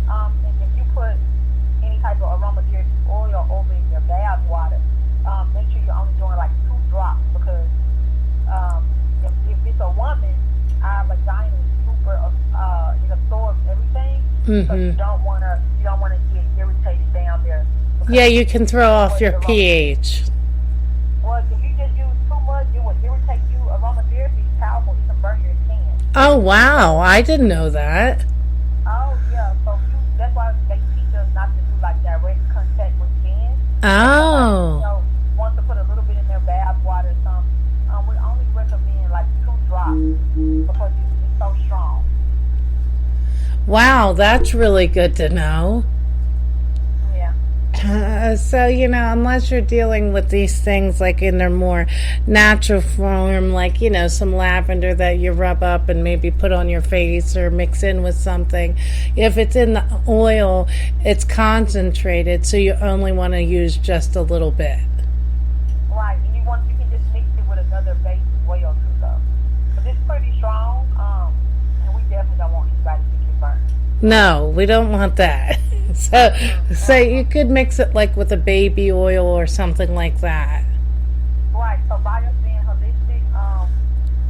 And if you put any type of aromatherapy oil over in your bath water, make sure you're only doing like 2 drops, because if it's a woman, our vagina is super, it absorbs everything. So you don't want to get irritated down there. Yeah, you can throw off your pH. Well, if you just use too much, it will irritate you. Aromatherapy is powerful. It can burn your skin. Oh, wow. I didn't know that. Oh, yeah. So that's why they teach us not to do like direct contact with skin. Oh. Want to put a little bit in their bath water or something. We only recommend like 2 drops because it's so strong. Wow, that's really good to know. Yeah. So, unless you're dealing with these things like in their more natural form, like, some lavender that you rub up and maybe put on your face or mix in with something. If it's in the oil, it's concentrated, so you only want to use just a little bit. Right, and you can just mix it with another base oil too, though. But it's pretty strong, and we definitely don't want anybody to get burned. No, we don't want that. So you could mix it like with a baby oil or something like that. Right. So by us being holistic,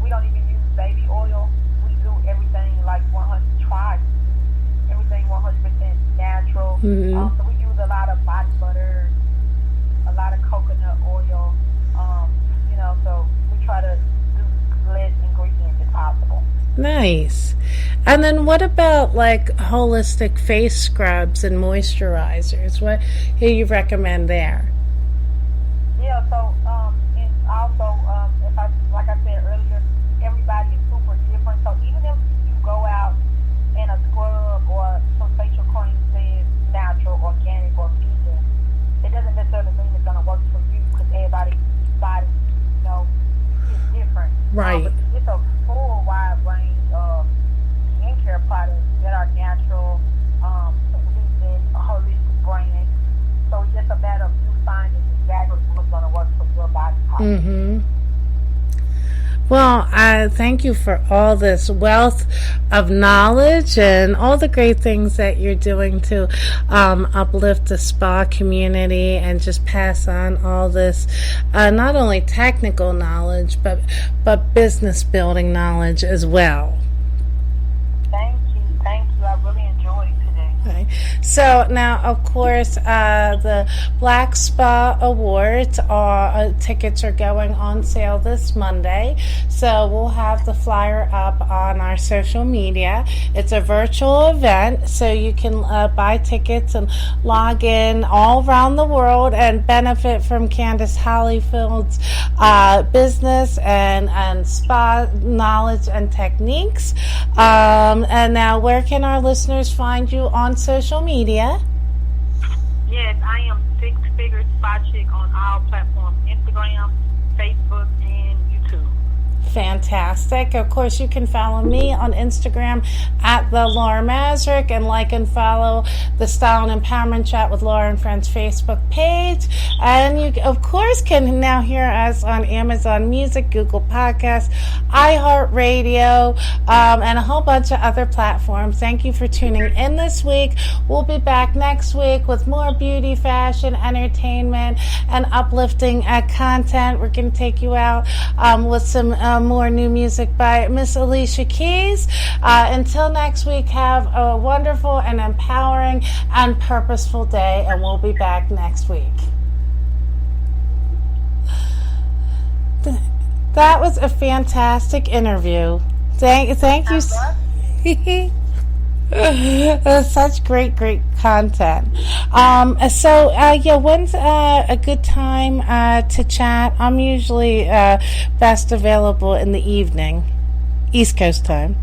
we don't even use baby oil. We do everything like 100% natural. So we use a lot of body butter, a lot of coconut oil. So we try to do less ingredients as possible. Nice. And then what about like holistic face scrubs and moisturizers? What do you recommend there? Yeah, so and also if I like I said earlier, everybody is super different. So even if you go out and a scrub or some facial cream says natural, organic, or vegan, it doesn't necessarily mean it's gonna work for you because everybody's body, is different. Right. But it's a full wide range of skincare products that are natural, vegan, holistic brand. So it's just a matter of you finding exactly what's going to work for your body type. Mm-hmm. Well, I thank you for all this wealth of knowledge and all the great things that you're doing to uplift the spa community and just pass on all this, not only technical knowledge, but business building knowledge as well. Thank you. I really enjoyed today. Okay. So now, of course, the Black Spa Awards tickets are going on sale this Monday. So we'll have the flyer up on our social media. It's a virtual event, so you can buy tickets and log in all around the world and benefit from Candace Holyfield's business and spa knowledge and techniques. And now, where can our listeners find you on social media? Yes, I am Six Figure Spa Chick on all platforms: Instagram, Facebook, and YouTube. Fantastic. Of course, you can follow me on Instagram at the Laura Mazurek and like and follow the Style and Empowerment Chat with Laura and Friends Facebook page. And you, of course, can now hear us on Amazon Music, Google Podcasts, iHeartRadio, and a whole bunch of other platforms. Thank you for tuning in this week. We'll be back next week with more beauty, fashion, entertainment, and uplifting content. We're going to take you out with some more new music by Miss Alicia Keys. Until next week, have a wonderful and empowering and purposeful day, and we'll be back next week. That was a fantastic interview. Thank you. Such great content. When's a good time to chat? I'm usually best available in the evening, East Coast time.